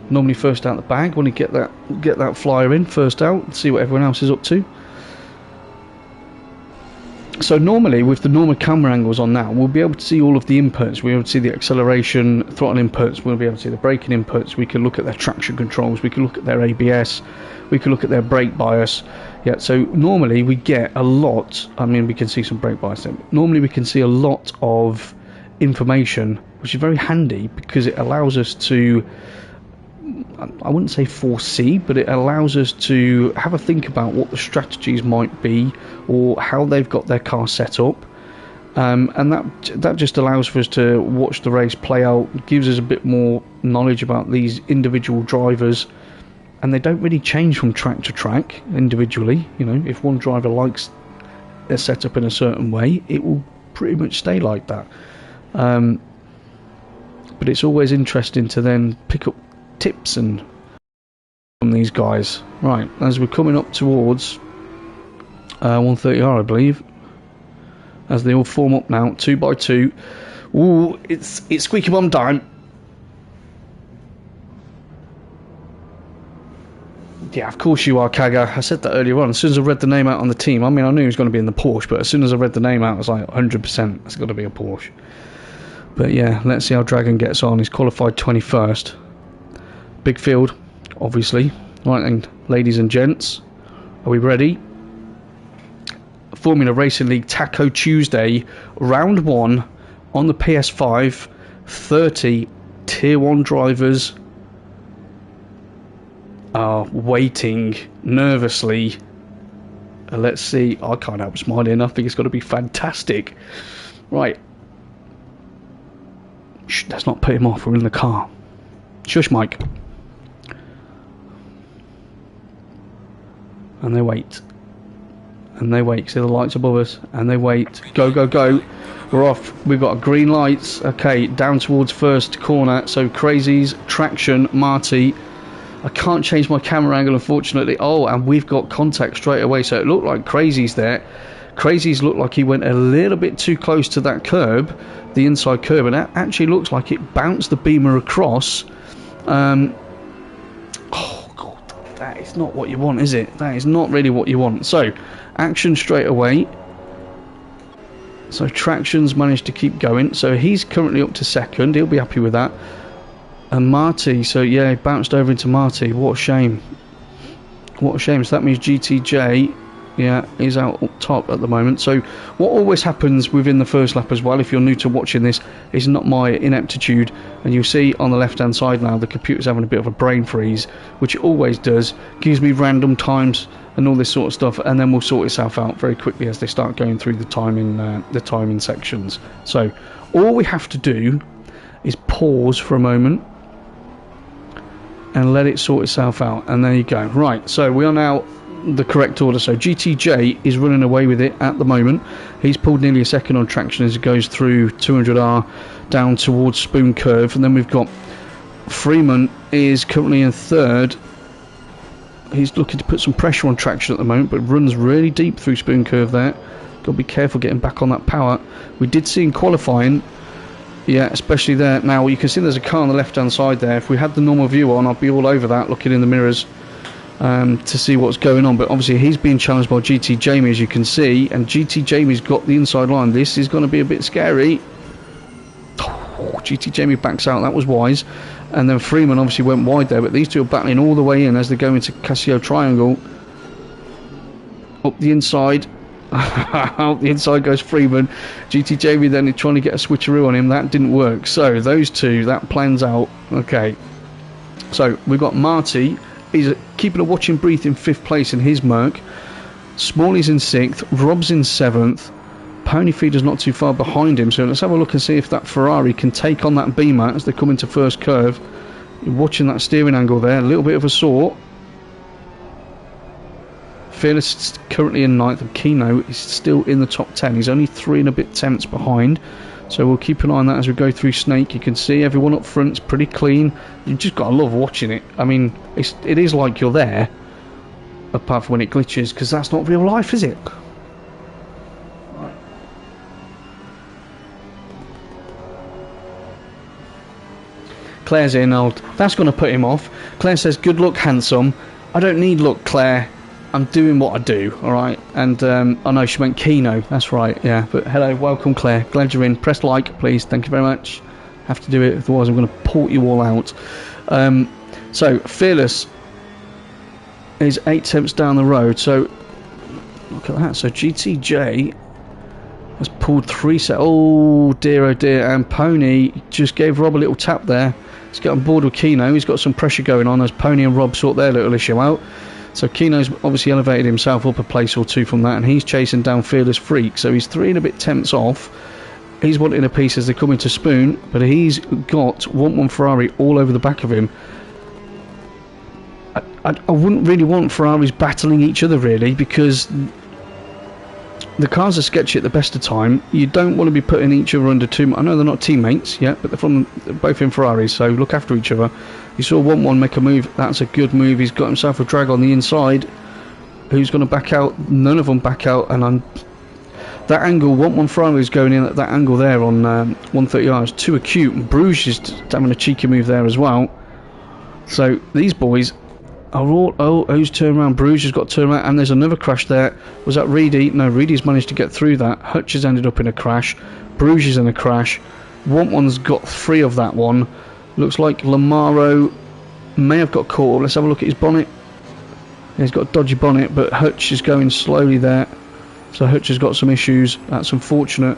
A: normally first out the bag when you get that flyer in first out, see what everyone else is up to. So normally with the normal camera angles on now, we'll be able to see all of the inputs. We'll be able to see the acceleration, throttle inputs, we'll be able to see the braking inputs, we can look at their traction controls, we can look at their ABS, we can look at their brake bias. Yeah, so normally we get a lot, I mean we can see some brake bias there. Normally we can see a lot of information, which is very handy because it allows us to, I wouldn't say foresee, but it allows us to have a think about what the strategies might be or how they've got their car set up, and that just allows for us to watch the race play out, gives us a bit more knowledge about these individual drivers, and they don't really change from track to track individually. You know, if one driver likes their setup in a certain way, it will pretty much stay like that, but it's always interesting to then pick up tips and from these guys. Right, as we're coming up towards 130R, I believe, as they all form up now, 2 by 2. Ooh, it's squeaky bum time. Yeah, of course you are, Kaga. I said that earlier on. As soon as I read the name out on the team, I mean, I knew he was going to be in the Porsche, but as soon as I read the name out, I was like, 100%, it's got to be a Porsche. But yeah, let's see how Dragon gets on. He's qualified 21st. Big field, obviously. Right then, ladies and gents, are we ready? Formula Racing League Taco Tuesday, round 1 on the PS5. 30 Tier 1 drivers are waiting nervously. Let's see. I can't help smiling. I think it's got to be fantastic. Right. Shh, let's not put him off. We're in the car. Shush, Mike. And they wait. And they wait. See the lights above us. And they wait. Go, go, go. We're off. We've got green lights. Okay, down towards first corner. So Crazies, Traction, Marty. I can't change my camera angle, unfortunately. Oh, and we've got contact straight away. So it looked like Crazies there. Crazies looked like he went a little bit too close to that curb, the inside curb, and that actually looks like it bounced the Beamer across. Oh, God, that is not what you want, is it? That is not really what you want. So, action straight away. So, Traction's managed to keep going. So, he's currently up to second. He'll be happy with that. And Marty, so yeah, he bounced over into Marty. What a shame. What a shame. So that means GTJ, yeah, is out up top at the moment. So what always happens within the first lap as well, if you're new to watching this, is not my ineptitude. And you'll see on the left-hand side now, the computer's having a bit of a brain freeze, which it always does. Gives me random times and all this sort of stuff, and then we'll sort itself out very quickly as they start going through the timing sections. So all we have to do is pause for a moment and let it sort itself out, and there you go. Right, so we are now the correct order. So GTJ is running away with it at the moment. He's pulled nearly a second on Traction as it goes through 200R down towards Spoon Curve, and then we've got Freeman is currently in third. He's looking to put some pressure on Traction at the moment, but runs really deep through Spoon Curve there. Got to be careful getting back on that power. We did see in qualifying, yeah, especially there. Now you can see there's a car on the left hand side there. If we had the normal view on, I'd be all over that, looking in the mirrors to see what's going on. But obviously he's being challenged by GT Jamie, as you can see, and GT Jamie's got the inside line. This is going to be a bit scary. Oh, GT Jamie backs out, that was wise. And then Freeman obviously went wide there, but these two are battling all the way in as they go into Casio Triangle. Up the inside. Out the inside goes Freeman. GT Jamie then trying to get a switcheroo on him. That didn't work. So those two, that plans out. Okay. So we've got Marty. He's keeping a watch and breathe in 5th place in his Merc. Smalley's in 6th. Rob's in 7th. Pony Feeder's not too far behind him. So let's have a look and see if that Ferrari can take on that Beamer as they come into first curve. You're watching that steering angle there. A little bit of a saw. Fearless is currently in 9th, and Keno is still in the top 10. He's only 3 and a bit tenths behind, so we'll keep an eye on that as we go through Snake. You can see everyone up front is pretty clean. You just got to love watching it. I mean, it is like you're there, apart from when it glitches, because that's not real life, is it? Claire's in. That's going to put him off. Claire says, "Good luck, handsome." I don't need luck, Claire. I'm doing what I do, alright? And, I know she meant Keno, that's right, yeah. But hello, welcome Claire, glad you're in. Press like, please, thank you very much. Have to do it, otherwise I'm going to port you all out. So, Fearless is 8 tenths down the road, so, look at that. So, GTJ has pulled 3 sets. Oh dear, and Pony just gave Rob a little tap there. He's got on board with Keno, he's got some pressure going on as Pony and Rob sort their little issue out. So Keno's obviously elevated himself up a place or two from that, and he's chasing down Fearless Freak. So he's 3 and a bit tenths off. He's wanting a piece as they come into Spoon, but he's got 1 Ferrari all over the back of him. I wouldn't really want Ferraris battling each other really, because the cars are sketchy at the best of time. You don't want to be putting each other under too much. I know they're not teammates yet, but they're both in Ferraris, so look after each other. You saw 1-1 make a move. That's a good move. He's got himself a drag on the inside. Who's going to back out? None of them back out. And that angle, 1-1 Ferrari is going in at that angle there on 130R. It's too acute. And Bruges is having a cheeky move there as well. So these boys are all... Oh, who's turned around? Bruges has got turned around. And there's another crash there. Was that Reedy? No, Reedy's managed to get through that. Hutch has ended up in a crash. Bruges is in a crash. 1-1's got 3 of that one. Looks like Lamaro may have got caught. Let's have a look at his bonnet. Yeah, he's got a dodgy bonnet, but Hutch is going slowly there. So Hutch has got some issues. That's unfortunate.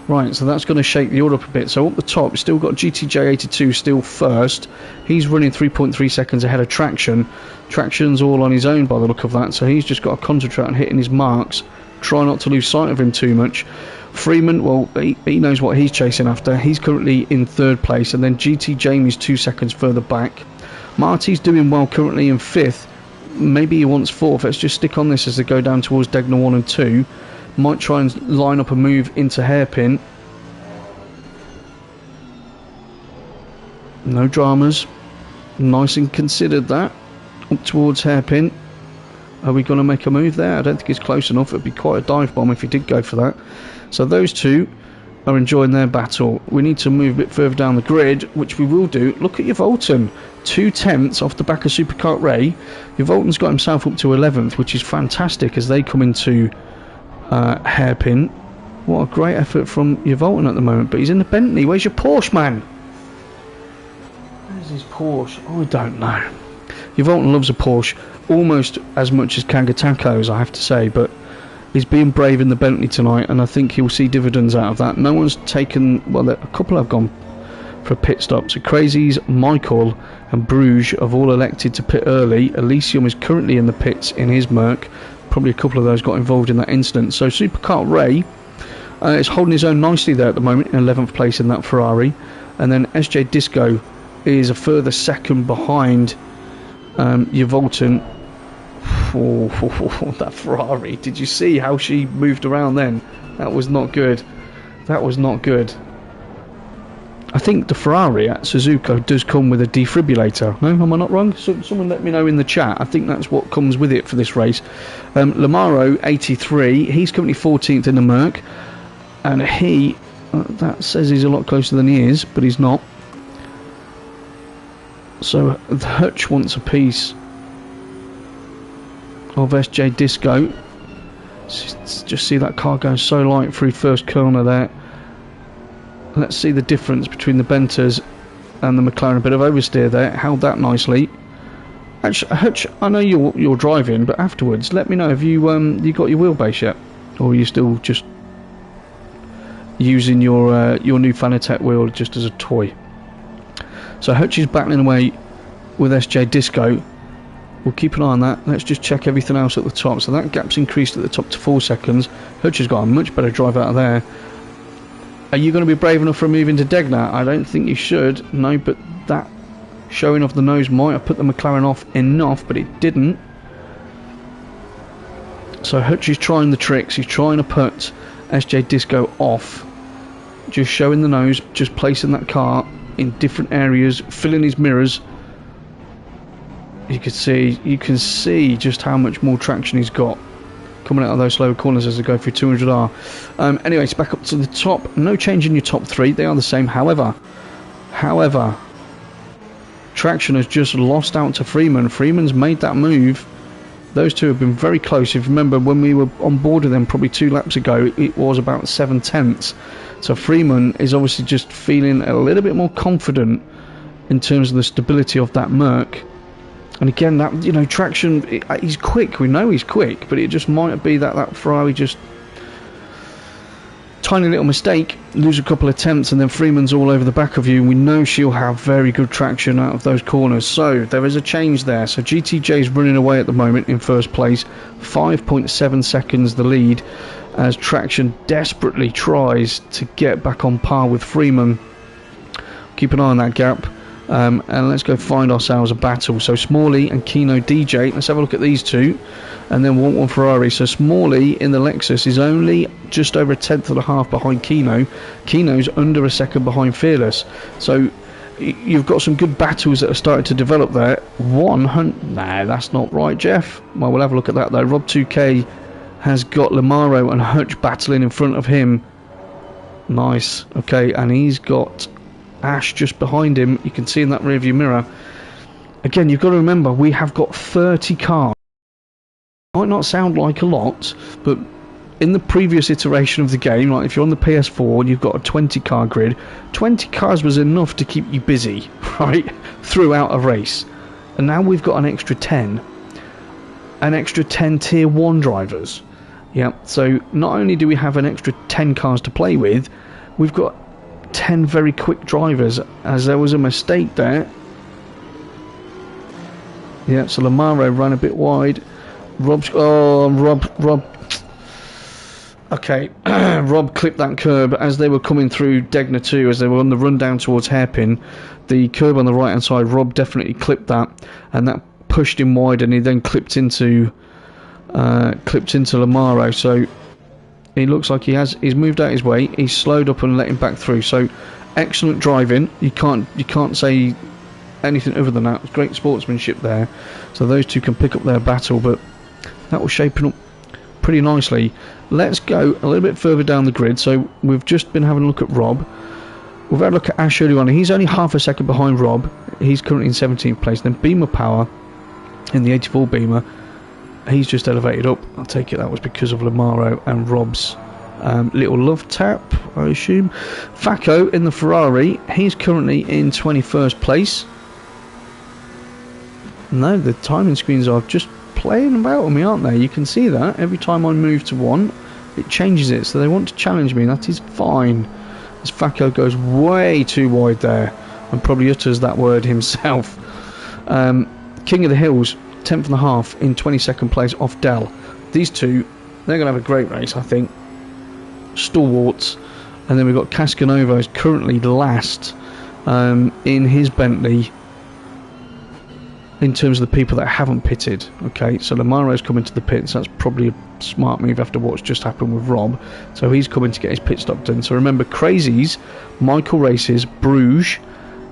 A: Right, so that's going to shake the order up a bit. So up the top, we've still got GTJ82 still first. He's running 3.3 seconds ahead of Traction. Traction's all on his own by the look of that, so he's just got to concentrate on hitting his marks. Try not to lose sight of him too much. Freeman, well, he knows what he's chasing after. He's currently in 3rd place, and then GT Jamie's 2 seconds further back. Marty's doing well currently in 5th. Maybe he wants 4th. Let's just stick on this as they go down towards Degner 1 and 2. Might try and line up a move into Hairpin. No dramas. Nice and considered that. Up towards Hairpin. Are we going to make a move there? I don't think it's close enough. It would be quite a dive bomb if he did go for that. So those two are enjoying their battle. We need to move a bit further down the grid, which we will do. Look at your Volton. 2 tenths off the back of Superkart Ray. Your Volton's got himself up to 11th, which is fantastic as they come into Hairpin. What a great effort from your Volton at the moment. But he's in the Bentley. Where's your Porsche, man? Where's his Porsche? Oh, I don't know. Your Volton loves a Porsche almost as much as Kangatako's, I have to say, but he's being brave in the Bentley tonight, and I think he'll see dividends out of that. No one's taken... Well, a couple have gone for a pit stop. So Crazies, Michael and Bruges have all elected to pit early. Elysium is currently in the pits in his Merc. Probably a couple of those got involved in that incident. So Superkart Ray is holding his own nicely there at the moment, in 11th place in that Ferrari. And then SJ Disco is a further second behind your Volton. Oh, that Ferrari. Did you see how she moved around then? That was not good. That was not good. I think the Ferrari at Suzuka does come with a defibrillator. No, am I not wrong? Someone let me know in the chat. I think that's what comes with it for this race. Lamaro, 83. He's currently 14th in the Merc. And he... that says he's a lot closer than he is, but he's not. So Hutch wants a piece of SJ Disco. Just see that car going so light through first corner there. Let's see the difference between the Bentas and the McLaren. A bit of oversteer there, held that nicely. Actually, Hutch, I know you're driving, but afterwards, let me know if you got your wheelbase yet, or are you still just using your new Fanatec wheel just as a toy? So Hutch is battling away with SJ Disco. We'll keep an eye on that. Let's just check everything else at the top. So that gap's increased at the top to 4 seconds. Hutch has got a much better drive out of there. Are you going to be brave enough for a move into Degner? I don't think you should. No, but that showing off the nose might have put the McLaren off enough, but it didn't. So Hutch is trying the tricks. He's trying to put SJ Disco off. Just showing the nose, just placing that car in different areas, filling his mirrors. You can see just how much more traction he's got coming out of those slower corners as they go through 200R. Anyway, it's back up to the top. No change in your top three. They are the same. However, traction has just lost out to Freeman. Freeman's made that move. Those two have been very close. If you remember, when we were on board with them probably 2 laps ago, it was about 7/10. So Freeman is obviously just feeling a little bit more confident in terms of the stability of that Merc. And again, that, you know, traction, he's quick. We know he's quick, but it just might be that Ferrari just tiny little mistake, lose a couple of attempts, and then Freeman's all over the back of you. We know she'll have very good traction out of those corners. So there is a change there. So GTJ is running away at the moment in first place, 5.7 seconds the lead, as traction desperately tries to get back on par with Freeman. Keep an eye on that gap. And let's go find ourselves a battle. So Smalley and Kino DJ, let's have a look at these two, and then one Ferrari. So Smalley in the Lexus is only just over 1/10.5 behind Kino. Kino's under a second behind Fearless. So you've got some good battles that are starting to develop there. Nah, that's not right, Jeff. Well, we'll have a look at that though. Rob 2K has got Lamaro and Hutch battling in front of him. Nice. Okay, and he's got Ash just behind him. You can see in that rearview mirror. Again, you've got to remember, we have got 30 cars. Might not sound like a lot, but in the previous iteration of the game, like if you're on the PS4 and you've got a 20 car grid, 20 cars was enough to keep you busy, right, throughout a race. And now we've got an extra 10 tier 1 drivers. Yeah, so not only do we have an extra 10 cars to play with, we've got 10 very quick drivers, as there was a mistake there. Yeah, so Lamaro ran a bit wide. Rob. Okay, Rob clipped that curb as they were coming through Degner 2, as they were on the run down towards Hairpin. The curb on the right hand side, Rob definitely clipped that, and that pushed him wide, and he then clipped into Lamaro. So he looks like he's moved out his way. He's slowed up and let him back through. So excellent driving. You can't say anything other than that. Great sportsmanship there. So those two can pick up their battle, but that was shaping up pretty nicely. Let's go a little bit further down the grid. So we've just been having a look at Rob. We've had a look at Ash earlier on. He's only half a second behind Rob. He's currently in 17th place. Then Beamer Power in the 84 Beamer. He's just elevated up. I'll take it that was because of Lamaro and Rob's little love tap, I assume. Facco in the Ferrari. He's currently in 21st place. No, the timing screens are just playing about on me, aren't they? You can see that. Every time I move to one, it changes it. So they want to challenge me. That is fine. As Facco goes way too wide there and probably utters that word himself. King of the Hills, 10th.5 in 22nd place off Dell. These two, they're going to have a great race, I think. Stalwarts. And then we've got Cascanova is currently last in his Bentley in terms of the people that haven't pitted. Okay, so Lamaro's coming to the pits. That's probably a smart move after what's just happened with Rob. So he's coming to get his pit stop done. So remember, Crazies, Michael Races, Bruges,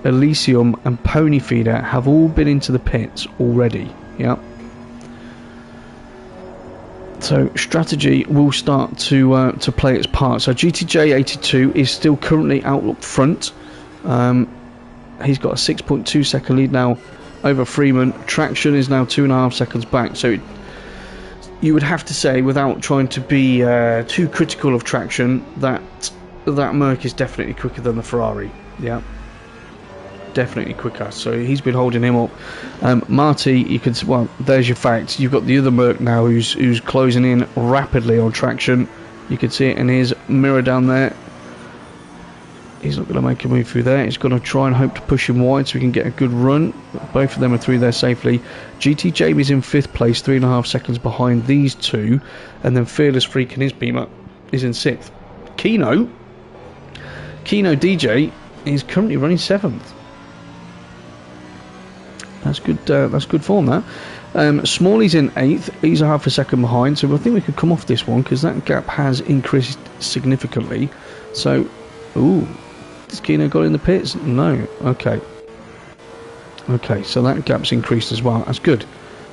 A: Elysium and Pony Feeder have all been into the pits already. Yeah. So strategy will start to play its part. So GTJ82 is still currently out up front. He's got a 6.2 second lead now over Freeman. Traction is now 2.5 seconds back. So you would have to say, without trying to be too critical of traction, that that Merc is definitely quicker than the Ferrari. Yeah, definitely quicker. So he's been holding him up. Marty, you can well, there's your facts. You've got the other Merc now who's closing in rapidly on traction. You can see it in his mirror down there. He's not going to make a move through there. He's going to try and hope to push him wide so we can get a good run. Both of them are through there safely. GT Jamie's in 5th place, 3.5 seconds behind these two. And then Fearless Freak and his Beamer is in 6th. Kino DJ is currently running 7th. That's good form, that. Smalley's in 8th. He's a half a second behind. So I think we could come off this one because that gap has increased significantly. So, ooh. Has Kino got in the pits? No. Okay. Okay, so that gap's increased as well. That's good.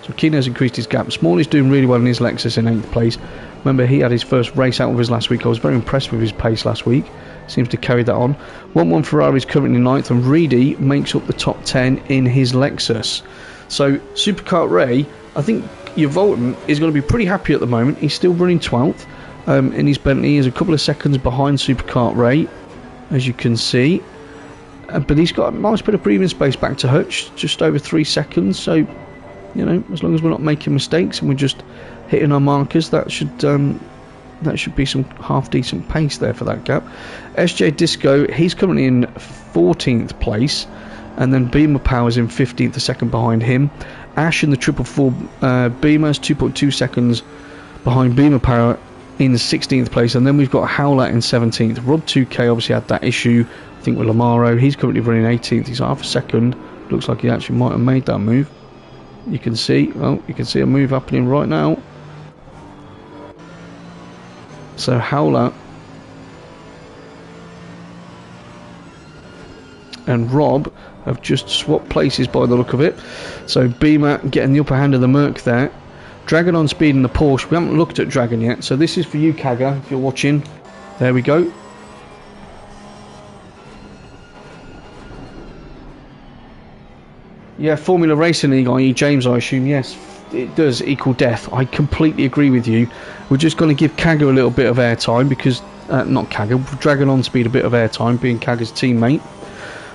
A: So Kino's increased his gap. Smalley's doing really well in his Lexus in 8th place. Remember, he had his first race out of his last week. I was very impressed with his pace last week. Seems to carry that on. 1-1 Ferrari's currently 9th, and Reedy makes up the top 10 in his Lexus. So Superkart Ray, I think your Volton is going to be pretty happy at the moment. He's still running 12th in his Bentley. He's a couple of seconds behind Superkart Ray, as you can see, but he's got a nice bit of breathing space back to Hutch, just over 3 seconds. So, you know, as long as we're not making mistakes and we're just hitting our markers, that should be some half decent pace there for that gap. SJ Disco, he's currently in 14th place, and then Beamer Power's in 15th, a second behind him. Ash in the 444 Beamer's 2.2 seconds behind Beamer Power in 16th place, and then we've got Howler in 17th. Rob 2K obviously had that issue, I think, with Lamaro. He's currently running 18th. He's half a second. Looks like he actually might have made that move. You can see a move happening right now. So Howler and Rob have just swapped places by the look of it. So Beamer getting the upper hand of the Merc there. Dragon on speed in the Porsche. We haven't looked at Dragon yet, so this is for you, Kagger, if you're watching. There we go. Yeah, Formula Racing League, i.e. James, I assume. Yes, it does equal death. I completely agree with you. We're just going to give Kagger a little bit of airtime because... not Kagger, Dragon on speed a bit of airtime, being Kagger's teammate.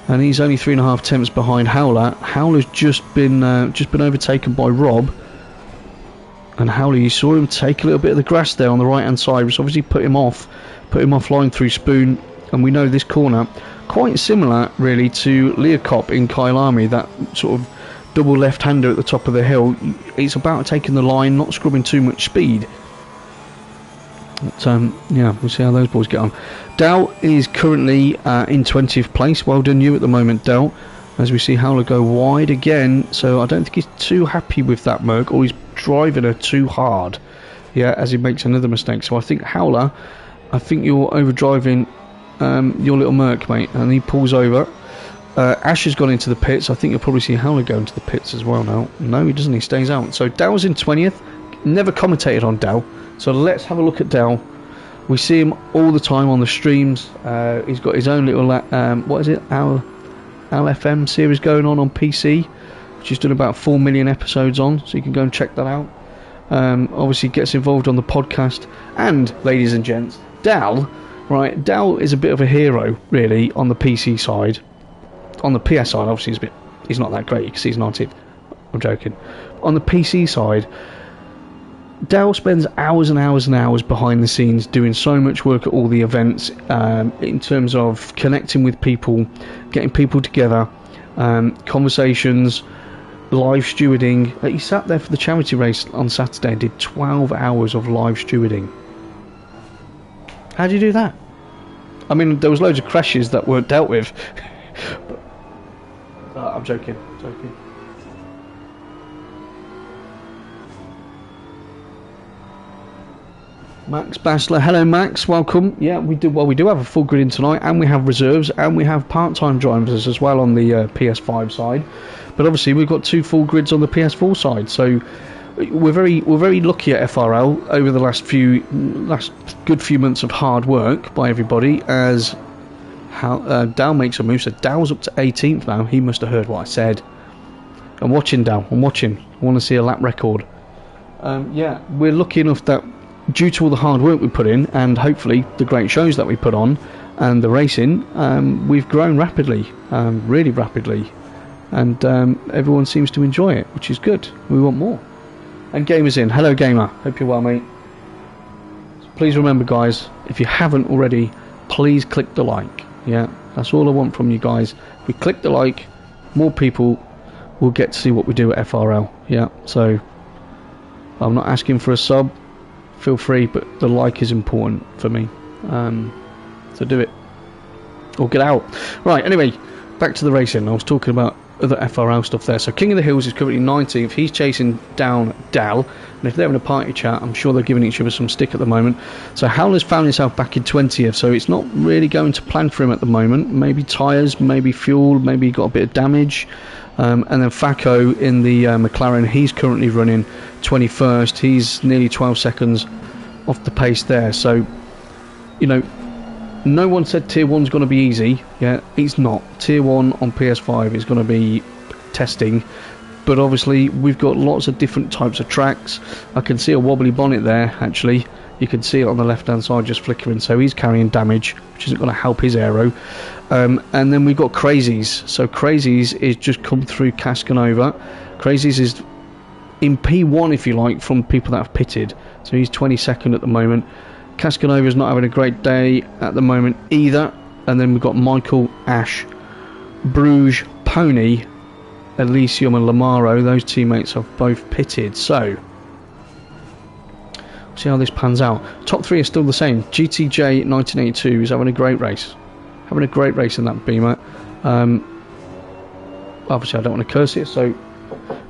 A: And he's only 3.5 tenths behind Howler. Howler's just been overtaken by Rob. And Howler, you saw him take a little bit of the grass there on the right hand side, which obviously put him offline through Spoon. And we know this corner, quite similar really to Leocop in Kyalami, that sort of double left hander at the top of the hill. It's about taking the line, not scrubbing too much speed. But yeah, we'll see how those boys get on. Dow is currently in 20th place. Well done you at the moment, Dow. As we see Howler go wide again, so I don't think he's too happy with that Merc, or he's driving her too hard. Yeah, as he makes another mistake. So I think Howler, I think you're overdriving your little Merc, mate. And he pulls over. Ash has gone into the pits. I think you'll probably see Howler go into the pits as well now. No, he doesn't. He stays out. So Dow's in 20th. Never commentated on Dow. So let's have a look at Dow. We see him all the time on the streams. He's got his own little, what is it? Our FM series going on PC, which he's done about 4 million episodes on, so you can go and check that out. Obviously gets involved on the podcast. And ladies and gents, Dal is a bit of a hero really on the PC side. On the PS side obviously he's not that great, you can see he's 90th. I'm joking. On the PC side, Dal spends hours and hours and hours behind the scenes doing so much work at all the events, in terms of connecting with people, getting people together, conversations, live stewarding. He sat there for the charity race on Saturday and did 12 hours of live stewarding. How do you do that? I mean, there was loads of crashes that weren't dealt with. But, I'm joking. Max Basler, hello Max, welcome. Yeah, we do have a full grid in tonight, and we have reserves, and we have part-time drivers as well on the PS5 side. But obviously we've got 2 full grids on the PS4 side, so we're very lucky at FRL over the last good few months of hard work by everybody. As Dow makes a move, so Dow's up to 18th now. He must have heard what I said. I'm watching Dow. I want to see a lap record. Yeah, we're lucky enough that, due to all the hard work we put in, and hopefully the great shows that we put on, and the racing, we've grown rapidly, really rapidly, and everyone seems to enjoy it, which is good. We want more. And Gamer's in. Hello Gamer, hope you're well, mate. So please remember guys, if you haven't already, please click the like. Yeah, that's all I want from you guys. If we click the like, more people will get to see what we do at FRL. Yeah, so I'm not asking for a sub, feel free, but the like is important for me, so do it or get out. Right, anyway, back to the racing. I was talking about other FRL stuff there. So King of the Hills is currently 19th. He's chasing down Dal, and if they're in a party chat, I'm sure they're giving each other some stick at the moment. So Howler's found himself back in 20th, so it's not really going to plan for him at the moment. Maybe tyres, maybe fuel, maybe he got a bit of damage. And then Facco in the McLaren, he's currently running 21st. He's nearly 12 seconds off the pace there. So, you know, no one said Tier 1's going to be easy. Yeah, it's not. Tier 1 on PS5 is going to be testing. But obviously, we've got lots of different types of tracks. I can see a wobbly bonnet there, actually. You can see it on the left-hand side just flickering. So he's carrying damage, which isn't going to help his aero. And then we've got Crazies. So Crazies is just come through Cascanova. Crazies is in P1, if you like, from people that have pitted. So he's 22nd at the moment. Cascanova's not having a great day at the moment either. And then we've got Michael, Ash, Bruges, Pony, Elysium and Lamaro. Those teammates have both pitted. So see how this pans out. Top 3 are still the same. GTJ 1982 is having a great race. Having a great race in that Beamer. Obviously I don't want to curse it, so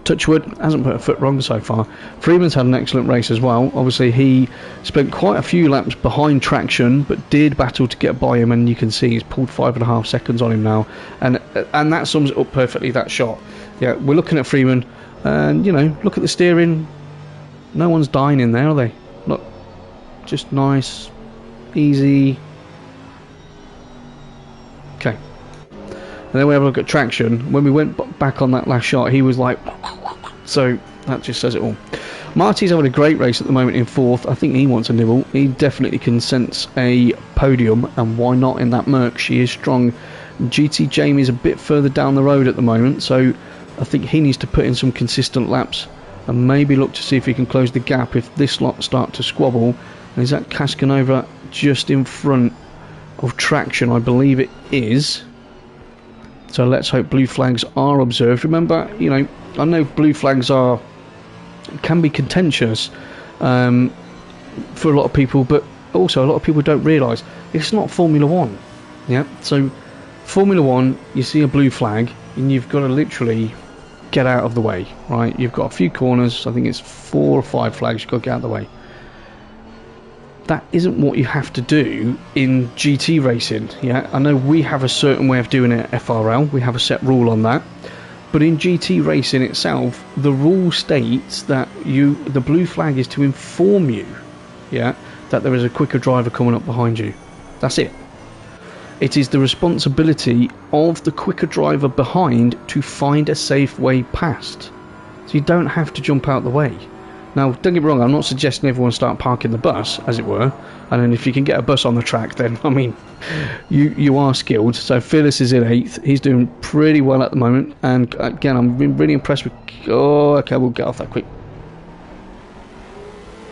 A: touchwood, hasn't put a foot wrong so far. Freeman's had an excellent race as well. Obviously he spent quite a few laps behind Traction, but did battle to get by him, and you can see he's pulled 5.5 seconds on him now, and that sums it up perfectly, that shot. Yeah, we're looking at Freeman, and you know, look at the steering. No one's dying in there, are they? Look, just nice, easy. Okay. And then we have a look at Traction. When we went back on that last shot, he was like, so that just says it all. Marty's having a great race at the moment in 4th. I think he wants a nibble. He definitely can sense a podium, and why not in that Merc? She is strong. GT Jamie's a bit further down the road at the moment, so I think he needs to put in some consistent laps and maybe look to see if he can close the gap if this lot start to squabble. And is that Cascanova just in front of Traction? I believe it is. So let's hope blue flags are observed. Remember, you know, I know blue flags can be contentious for a lot of people, but also a lot of people don't realise it's not Formula 1. Yeah, so Formula 1, you see a blue flag and you've got to literally get out of the way, right? You've got a few corners, I think it's 4 or 5 flags, you've got to get out of the way. That isn't what you have to do in GT racing. Yeah, I know we have a certain way of doing it at FRL, we have a set rule on that, but in GT racing itself, the rule states that the blue flag is to inform you, yeah, that there is a quicker driver coming up behind you. That's it. It is the responsibility of the quicker driver behind to find a safe way past, so you don't have to jump out the way. Now, don't get me wrong, I'm not suggesting everyone start parking the bus, as it were, and then if you can get a bus on the track, then, I mean, you are skilled. So Fearless is in 8th, he's doing pretty well at the moment, and again, I'm really impressed with... Oh, okay, we'll get off that quick.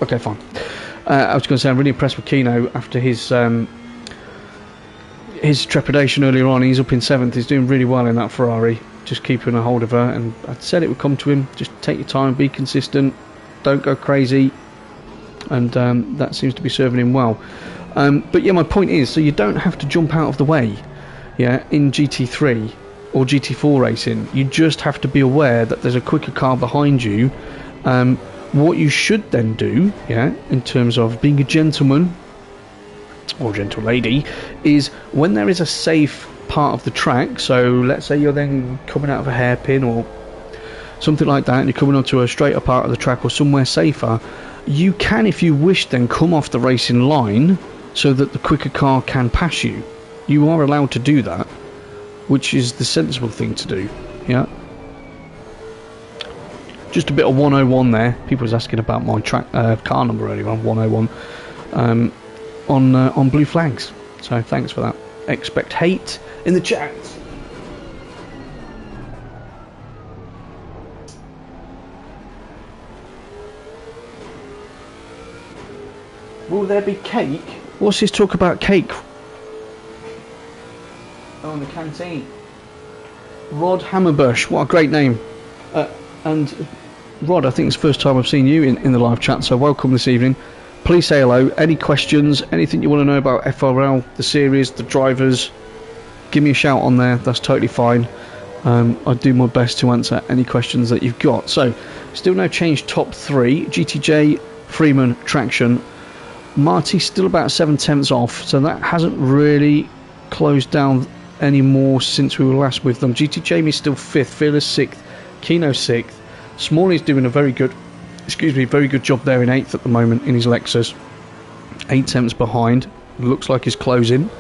A: Okay, fine. I was going to say, I'm really impressed with Kino after his trepidation earlier on. He's up in 7th, he's doing really well in that Ferrari, just keeping a hold of her, and I said it would come to him. Just take your time, be consistent, don't go crazy, and that seems to be serving him well. But yeah, my point is, so you don't have to jump out of the way, yeah, in GT3 or GT4 racing. You just have to be aware that there's a quicker car behind you. What you should then do, yeah, in terms of being a gentleman or gentle lady, is when there is a safe part of the track, so let's say you're then coming out of a hairpin or something like that, and you're coming onto a straighter part of the track or somewhere safer, you can, if you wish, then come off the racing line so that the quicker car can pass you. You are allowed to do that, which is the sensible thing to do. Yeah, just a bit of 101 there. People was asking about my track car number earlier on, 101 on blue flags, so thanks for that. expect hate in the chat. Will there be cake? What's this talk about cake? Oh, in the canteen. Rod Hammerbush, what a great name. And Rod, I think it's the first time I've seen you in the live chat, so welcome this evening. Please say hello. Any questions, anything you want to know about FRL, the series, the drivers, give me a shout on there, that's totally fine. I'll do my best to answer any questions that you've got. So, still no change top 3. GTJ, Freeman, Traction. Marty still about 7/10 off, so that hasn't really closed down anymore since we were last with them. GT Jamie's still 5th, Fearless 6th, Kino 6th. Smalley's doing a very good job there in 8th at the moment in his Lexus. 8/10 behind, looks like he's closing.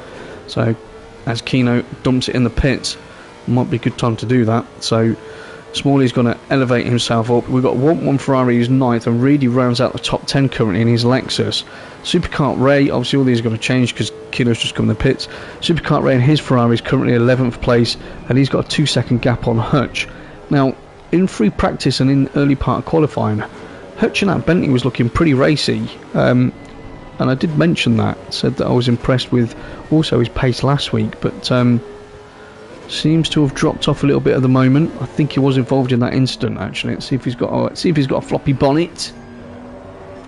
A: So as Kino dumps it in the pits, might be a good time to do that. So Smalley's going to elevate himself up. We've got one Ferrari who's 9th and really rounds out the top 10 currently in his Lexus. Superkart Ray, obviously all these are going to change because Kino's just come in the pits. Superkart Ray in his Ferrari is currently 11th place and he's got a 2-second gap on Hutch. Now, in free practice and in early part of qualifying, Hutch in that Bentley was looking pretty racy. And I did mention that, said that I was impressed with also his pace last week, but seems to have dropped off a little bit at the moment. I think he was involved in that incident actually. Let's see if he's got a floppy bonnet.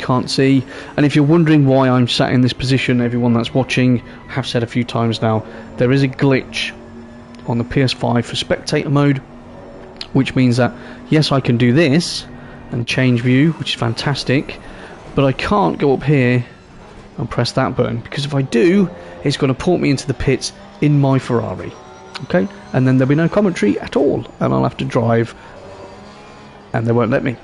A: Can't see. And if you're wondering why I'm sat in this position, everyone that's watching, I have said a few times now, there is a glitch on the PS5 for spectator mode, which means that yes, I can do this and change view, which is fantastic, but I can't go up here and press that button, because if I do, it's going to port me into the pits in my Ferrari. Okay, and then there'll be no commentary at all, and I'll have to drive, and they won't let me.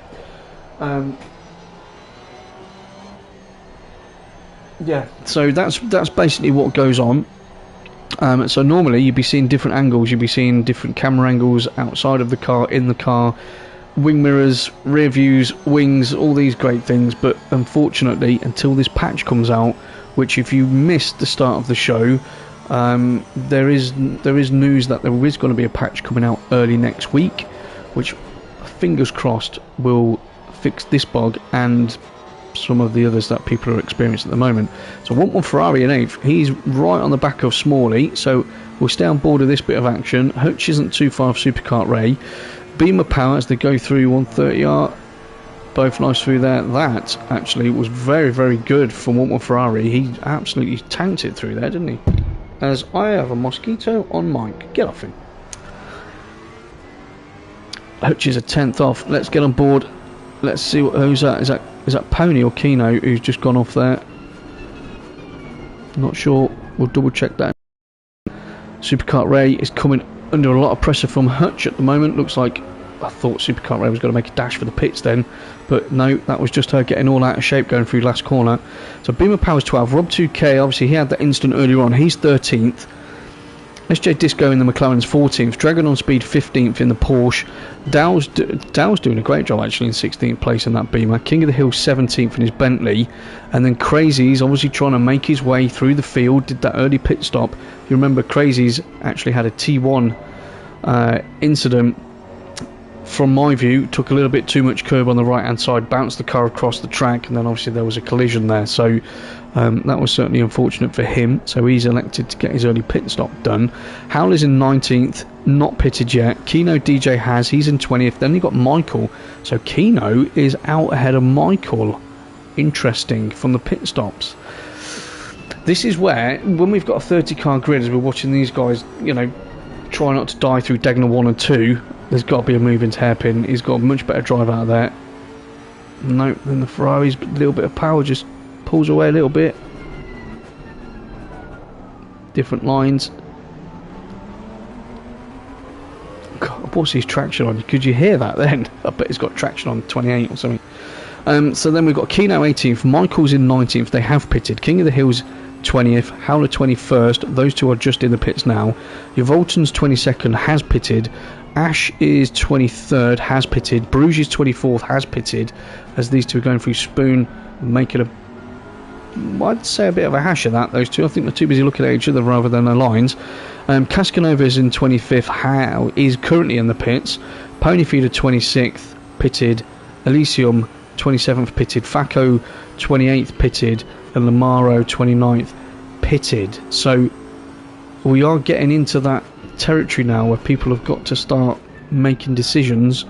A: Yeah, so that's basically what goes on. So normally you'd be seeing different angles, you'd be seeing different camera angles outside of the car, in the car, wing mirrors, rear views, wings, all these great things. But unfortunately, until this patch comes out, which if you missed the start of the show, there is news that there is going to be a patch coming out early next week, which fingers crossed will fix this bug and some of the others that people are experiencing at the moment. So 1-1 Ferrari in 8th, he's right on the back of Smalley, so we'll stay on board of this bit of action. Hutch isn't too far off Superkart Ray. Beamer Power as they go through 130R, both nice through there. That actually was very, very good for 1-1 Ferrari. He absolutely tanked it through there, didn't he? As I have a mosquito on mic. Get off him. Hutch is a 10th off. Let's get on board. Let's see who's that. Is that Pony or Kino who's just gone off there? Not sure. We'll double check that. Superkart Ray is coming under a lot of pressure from Hutch at the moment. Looks like I thought Superkart Ray was going to make a dash for the pits then, but no, that was just her getting all out of shape going through last corner. So Beamer Power's 12. Rob 2K, obviously he had that incident earlier on. He's 13th. SJ Disco in the McLaren's 14th. Dragon on Speed 15th in the Porsche. Dow's doing a great job actually in 16th place in that Beamer. King of the Hill 17th in his Bentley. And then Crazy's obviously trying to make his way through the field. Did that early pit stop. You remember Crazy's actually had a T1 incident. From my view, took a little bit too much curb on the right hand side, bounced the car across the track, and then obviously there was a collision there, so that was certainly unfortunate for him. So he's elected to get his early pit stop done. Howler's in 19th, not pitted yet. Kino DJ has, he's in 20th. Then you got Michael, so Kino is out ahead of Michael. Interesting, from the pit stops. This is where, when we've got a 30 car grid, as we're watching these guys, you know, try not to die through Degner 1 and 2, there's got to be a moving hairpin. He's got a much better drive out of there. No, then the Ferrari's little bit of power just pulls away a little bit. Different lines. God, what's his traction on? Could you hear that then? I bet he's got traction on 28 or something. So then we've got Kino 18th, Michael's in 19th. They have pitted. King of the Hills 20th, Howler 21st. Those two are just in the pits now. Your Volton's 22nd, has pitted. Ash is 23rd, has pitted. Bruges 24th, has pitted. As these two are going through Spoon, making a I'd say a bit of a hash of that, those two. I think they're too busy looking at each other rather than their lines. Cascanova is in 25th, Howe is currently in the pits. Ponyfeeder 26th, pitted. Elysium 27th, pitted. Faco 28th, pitted. And Lamaro 29th, pitted. So we are getting into that territory now where people have got to start making decisions.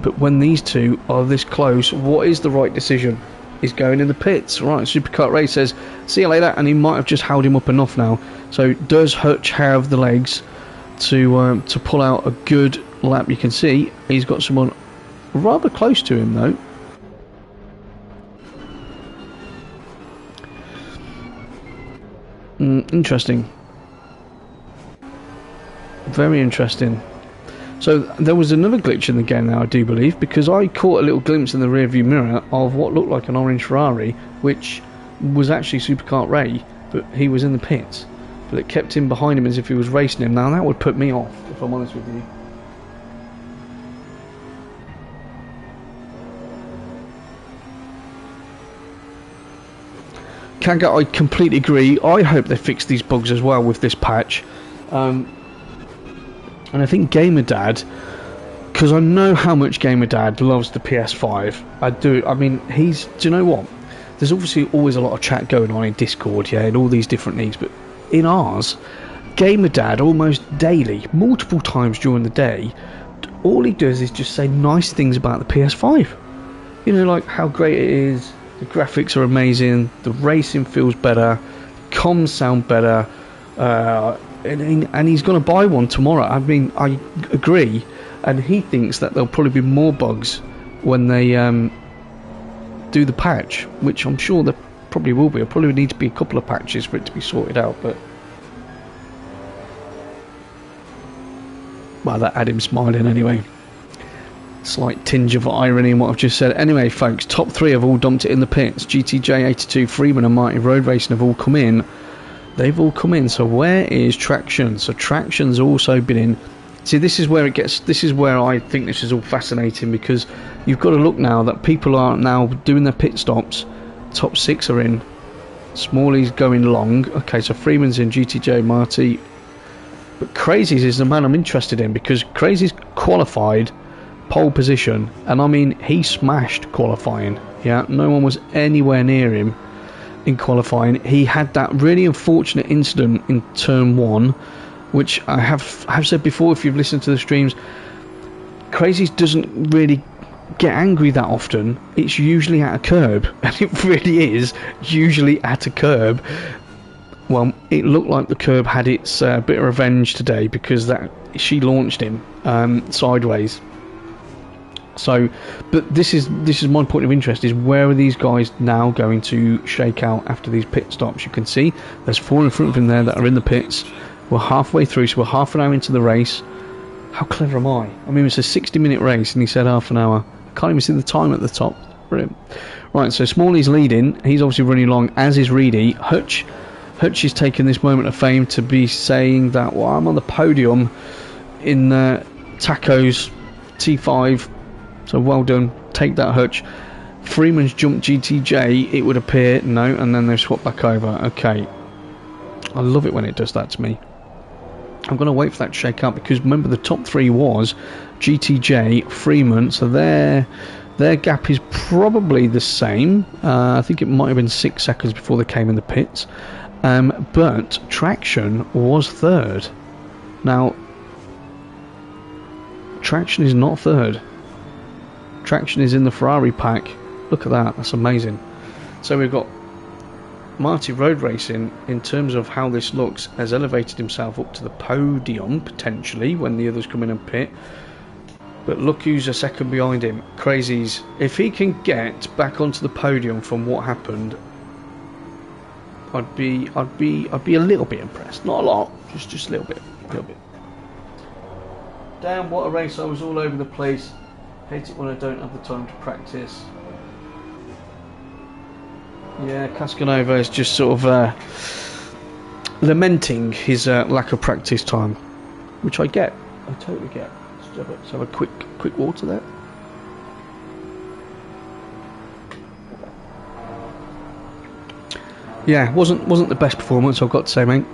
A: But when these two are this close, what is the right decision? Is going in the pits. Right, Superkart Ray says, see you later, and he might have just held him up enough now. So does Hutch have the legs to pull out a good lap? You can see he's got someone rather close to him though. Interesting. Very interesting. So there was another glitch in the game now, I do believe, because I caught a little glimpse in the rearview mirror of what looked like an orange Ferrari, which was actually Superkart Ray, but he was in the pits. But it kept him behind him as if he was racing him. Now that would put me off, if I'm honest with you. Kaga, I completely agree. I hope they fix these bugs as well with this patch. And I think GamerDad, because I know how much GamerDad loves the PS5. I do. I mean, do you know what? There's obviously always a lot of chat going on in Discord, yeah, in all these different leagues. But in ours, GamerDad almost daily, multiple times during the day, all he does is just say nice things about the PS5. You know, like how great it is, the graphics are amazing, the racing feels better, comms sound better. And he's going to buy one tomorrow. I mean, I agree, and he thinks that there'll probably be more bugs when they do the patch, which I'm sure there probably will be. There'll probably need to be a couple of patches for it to be sorted out, but well, that had him smiling anyway. Slight tinge of irony in what I've just said. Anyway, folks, top three have all dumped it in the pits. GTJ 82, Freeman and Marty Road Racing have all come in. They've all come in. So where is Traction? So Traction's also been in. See, this is where it gets. This is where I think this is all fascinating, because you've got to look now that people are now doing their pit stops. Top six are in. Smalley's going long. Okay, so Freeman's in. GTJ, Marty. But Crazy's is the man I'm interested in, because Crazy's qualified pole position, and I mean he smashed qualifying. Yeah, no one was anywhere near him in qualifying. He had that really unfortunate incident in turn one, which I have said before if you've listened to the streams. Crazy doesn't really get angry that often. It's usually at a curb, and it really is usually at a curb. Well, it looked like the curb had its bit of revenge today, because she launched him sideways. So, but this is my point of interest, is where are these guys now going to shake out after these pit stops? You can see there's four in front of him there that are in the pits. We're halfway through, so we're half an hour into the race. How clever am I? I mean, it's a 60-minute race, and he said half an hour. I can't even see the time at the top. Brilliant. Right, so Smalley's leading. He's obviously running long, as is Reedy. Hutch is taking this moment of fame to be saying that, well, I'm on the podium in Taco's T5. So well done, take that, Hutch. Freeman's jumped GTJ, it would appear, no, and then they've swapped back over. Okay, I love it when it does that to me. I'm going to wait for that to shake up, because remember the top three was GTJ, Freeman, so their gap is probably the same. I think it might have been 6 seconds before they came in the pits. But Traction was third. Now, Traction is not third. Traction is in the Ferrari pack. Look at that, that's amazing. So we've got Marty Road Racing, in terms of how this looks, has elevated himself up to the podium potentially when the others come in and pit. But look who's a second behind him. Crazy's. If he can get back onto the podium from what happened, I'd be a little bit impressed. Not a lot, just a little bit. Damn, what a race. I was all over the place. Hate it when I don't have the time to practice. Yeah, Cascanova is just sort of lamenting his lack of practice time, which I get. I totally get. Let's have a quick water there. yeah, wasn't the best performance, I've got to say, mate.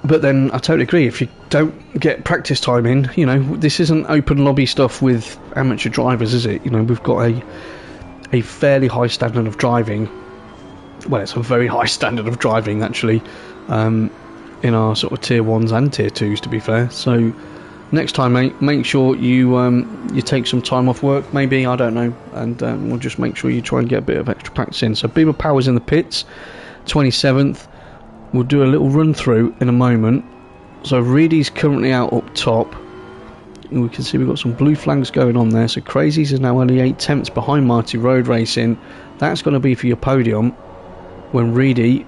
A: But then I totally agree. If you don't get practice time in, you know, this isn't open lobby stuff with amateur drivers, is it? You know, we've got a fairly high standard of driving. Well, it's a very high standard of driving, actually, in our sort of tier 1s and tier 2s, to be fair. So next time, mate, make sure you take some time off work, maybe, I don't know, and we'll just make sure you try and get a bit of extra practice in. So Beamer Power's in the pits, 27th. We'll do a little run through in a moment. So Reedy's currently out up top. And we can see we've got some blue flags going on there. So Crazies is now only 8/10 behind Marty Road Racing. That's going to be for your podium when Reedy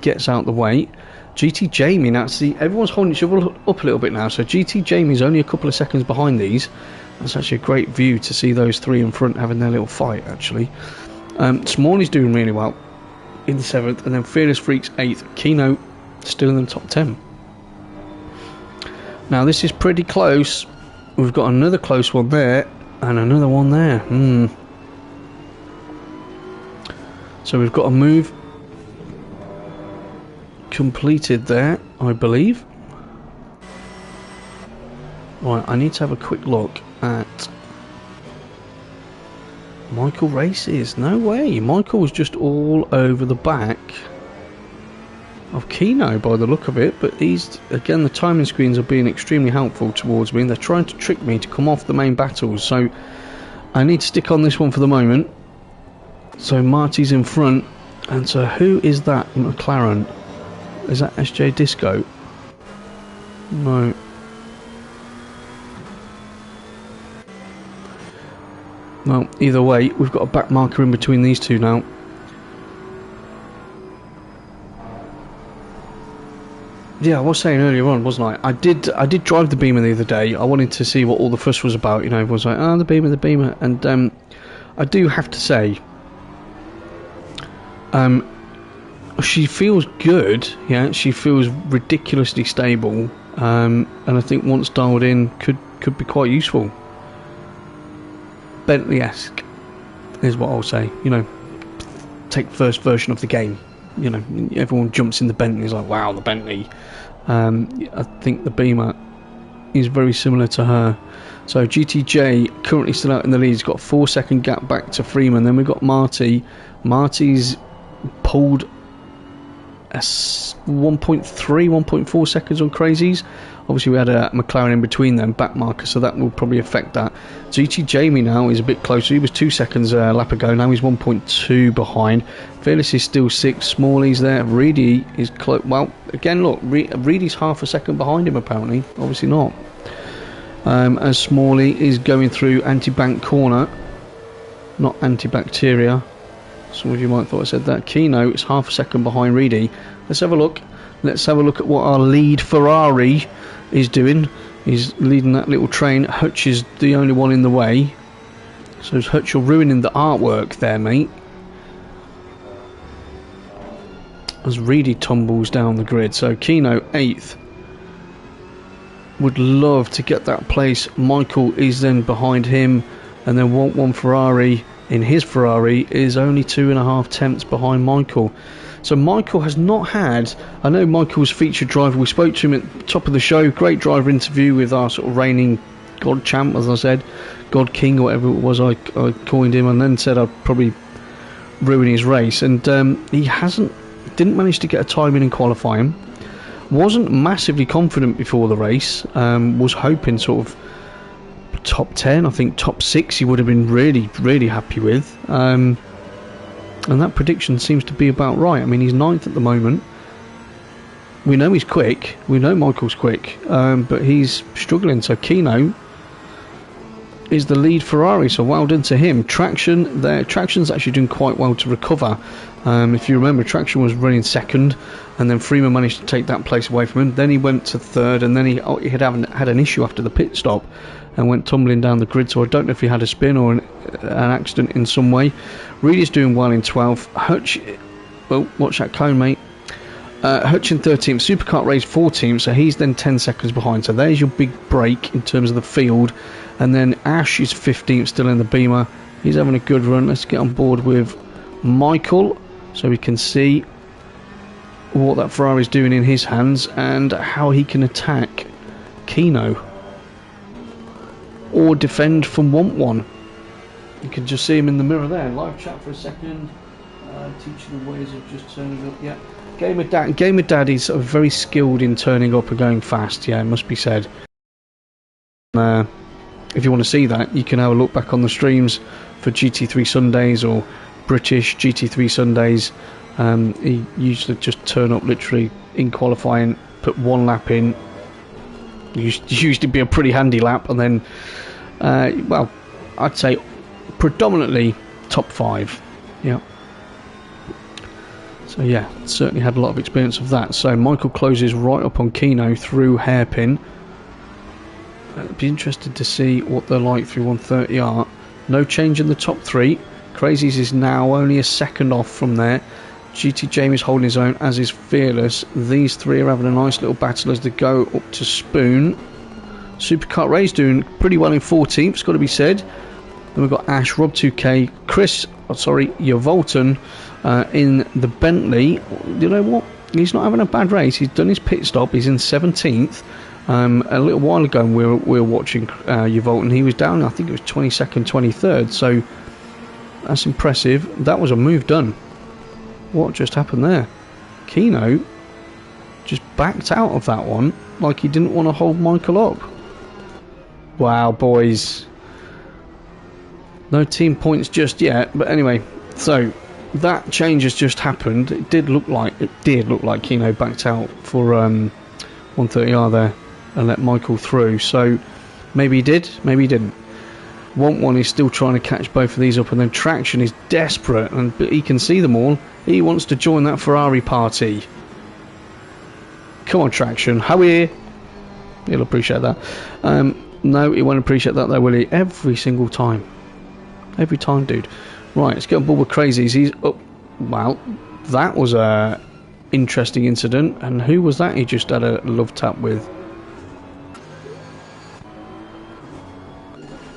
A: gets out the way. GT Jamie, now see, everyone's holding each other up a little bit now. So GT Jamie's only a couple of seconds behind these. That's actually a great view to see those three in front having their little fight, actually. Smalley's doing really well in the 7th, and then Fearless Freaks 8th. Keno still in the top 10. Now this is pretty close. We've got another close one there and another one there. So we've got a move completed there, I believe. Right, I need to have a quick look at Michael Races. No way, Michael was just all over the back of Keno by the look of it, but these, again, the timing screens are being extremely helpful towards me. They're trying to trick me to come off the main battles, so I need to stick on this one for the moment. So Marty's in front, and so who is that McLaren? Is that SJ Disco? No. Well, either way, we've got a back marker in between these two now. Yeah, I was saying earlier on, wasn't I? I did drive the Beamer the other day. I wanted to see what all the fuss was about. You know, everyone's like, oh, the Beamer, and I do have to say, she feels good. Yeah, she feels ridiculously stable, and I think once dialed in, could be quite useful. Bentley-esque is what I'll say. You know, take the first version of the game. You know, everyone jumps in the Bentley. Is like, wow, the Bentley. I think the Beamer is very similar to her. So GTJ currently still out in the lead. He's got a 4-second gap back to Freeman. Then we've got Marty. Marty's pulled a 1.3, 1.4 seconds on Crazies. Obviously we had a McLaren in between them, back marker, so that will probably affect that. GT Jamie now is a bit closer. He was 2 seconds a lap ago. Now he's 1.2 behind. Fearless is still 6. Smalley's there. Reedy is close. Well, again, look, Reedy's half a second behind him apparently. Obviously not. As Smalley is going through anti-bank corner, not antibacteria. Some of you might have thought I said that. Keno is half a second behind Reedy. Let's have a look. Let's have a look at what our lead Ferrari is doing. He's leading that little train. Hutch is the only one in the way. So Hutch, you're ruining the artwork there, mate. As Reedy tumbles down the grid. So Keno 8th. Would love to get that place. Michael is then behind him. And then one Ferrari in his Ferrari is only 2.5 tenths behind Michael. So Michael has not had, I know Michael's featured driver, we spoke to him at the top of the show, great driver interview with our sort of reigning God champ, as I said, God King or whatever it was I coined him, and then said I'd probably ruin his race, and he didn't manage to get a time in qualifying, wasn't massively confident before the race, was hoping sort of top 10, I think top 6 he would have been really, really happy with. And that prediction seems to be about right. I mean, he's 9th at the moment. We know he's quick. We know Michael's quick. But he's struggling. So Keno is the lead Ferrari. So well done to him. Traction there. Traction's actually doing quite well to recover. If you remember, Traction was running 2nd. And then Freeman managed to take that place away from him. Then he went to 3rd. And then he had an issue after the pit stop. And went tumbling down the grid, so I don't know if he had a spin or an accident in some way. Reedy's doing well in 12th. Hutch, well, watch that cone, mate. Hutch in 13th. Superkart raised 14th, so he's then 10 seconds behind. So there's your big break in terms of the field. And then Ash is 15th, still in the Beamer. He's having a good run. Let's get on board with Michael. so we can see what that Ferrari's doing in his hands and how he can attack Kino or defend from want one. You can just see him in the mirror there. Live chat for a second. Teaching the ways of just turning up. Yeah, Gamer Dad is sort of very skilled in turning up and going fast. Yeah, it must be said. If you want to see that, you can have a look back on the streams for GT3 Sundays or British GT3 Sundays. He usually just turn up literally in qualifying, put one lap in. Usually be a pretty handy lap, and then, well, I'd say predominantly top 5. Yeah. So yeah, certainly had a lot of experience of that. So Michael closes right up on Kino through hairpin. I'd be interested to see what they're like through 130R. No change in the top 3. Crazies is now only a second off from there. GT Jamie's holding his own, as is Fearless. These three are having a nice little battle as they go up to Spoon. Superkart Ray's doing pretty well in 14th, it's got to be said. Then we've got Ash, Rob 2K, Chris, Yovolton in the Bentley. You know what? He's not having a bad race. He's done his pit stop. He's in 17th. A little while ago we were watching Yovolton. He was down, I think it was 22nd, 23rd. So that's impressive. That was a move done. What just happened there? Kino just backed out of that one like he didn't want to hold Michael up. Wow, boys. No team points just yet, but anyway, so that change has just happened. It did look like Kino backed out for 130R there and let Michael through. So maybe he did, maybe he didn't. Want One is still trying to catch both of these up, and then Traction is desperate, and but he can see them all. He wants to join that Ferrari party. Come on, Traction, how are you? He'll appreciate that. No, he won't appreciate that though, will he? Every single time. Every time, dude. Right, let's get on board with Crazies. He's up. Well, that was a interesting incident. And who was that he just had a love tap with?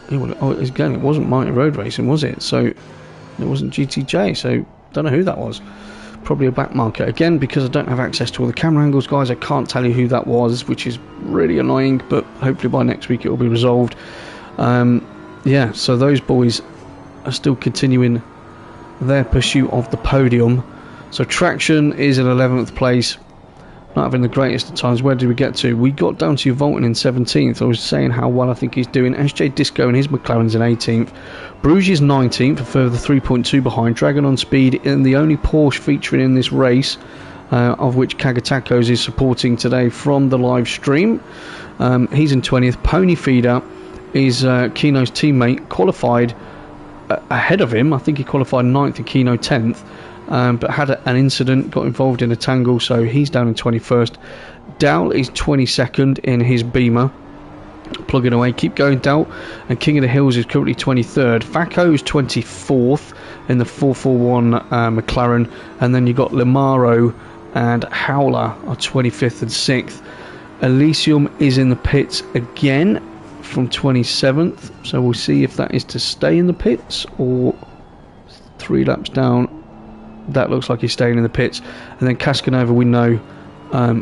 A: Oh, again, it wasn't Mighty Road Racing, was it? So it wasn't GTJ. So don't know who that was. Probably a back marker. Again, because I don't have access to all the camera angles, guys, I can't tell you who that was, which is really annoying. But hopefully by next week it will be resolved. Yeah, so those boys are still continuing their pursuit of the podium. So Traction is in 11th place, not having the greatest of times. Where did we get to? We got down to Volton in 17th. I was saying how well I think he's doing. SJ Disco and his McLaren's in 18th. Bruges 19th, a further 3.2 behind. Dragon on Speed in the only Porsche featuring in this race, of which Kagatakos is supporting today from the live stream. He's in 20th. Pony Feeder is Kino's teammate, qualified ahead of him. I think he qualified 9th and Kino 10th, but had an incident, got involved in a tangle, so he's down in 21st. Dowell is 22nd in his Beamer, plugging away. Keep going, Dowell. And King of the Hills is currently 23rd. Faco is 24th in the 441 McLaren, and then you've got Limaro and Howler are 25th and 6th. Elysium is in the pits again from 27th, so we'll see if that is to stay in the pits or 3 laps down. That looks like he's staying in the pits. And then Cascanova, we know,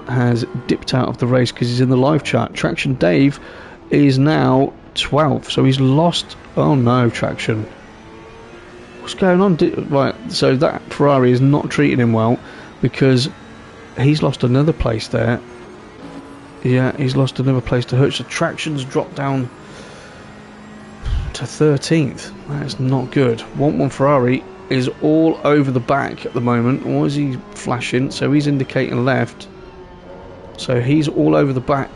A: has dipped out of the race because he's in the live chat. Traction Dave is now 12th, so he's lost. Oh no, Traction, what's going on? Right, so that Ferrari is not treating him well because he's lost another place there. Yeah, he's lost another place to Hutch. So Traction's dropped down to 13th. That's not good. Want One Ferrari is all over the back at the moment. Why is he flashing? So he's indicating left. So he's all over the back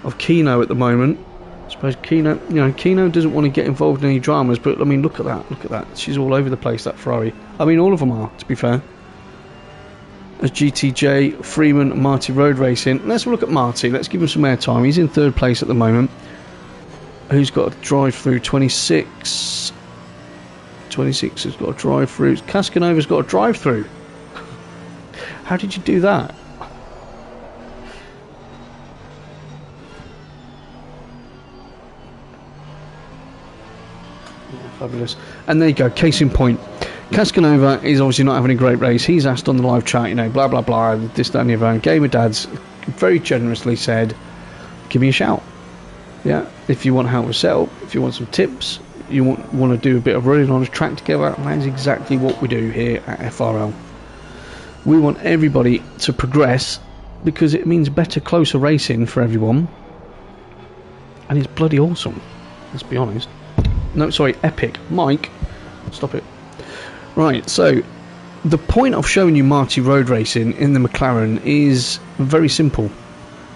A: of Kino at the moment. I suppose Kino, Kino doesn't want to get involved in any dramas, but I mean, look at that. Look at that. She's all over the place, that Ferrari. I mean, all of them are, to be fair. As GTJ, Freeman, Marty Road Racing. Let's have a look at Marty. Let's give him some airtime. He's in 3rd place at the moment. Who's got a drive through? 26. 26 has got a drive through. Caskanova's got a drive through. How did you do that? Yeah, fabulous. And there you go. Case in point. Cascanova is obviously not having a great race. He's asked on the live chat, you know, blah blah blah, this, that and the other. And Gamer Dad's very generously said, give me a shout. Yeah, if you want help with setup, if you want some tips, you want to do a bit of running on a track together, that is exactly what we do here at FRL. We want everybody to progress because it means better, closer racing for everyone, and it's bloody awesome. Let's be honest. No, sorry, epic. Mike, stop it. Right, so the point of showing you Marty road racing in the McLaren is very simple.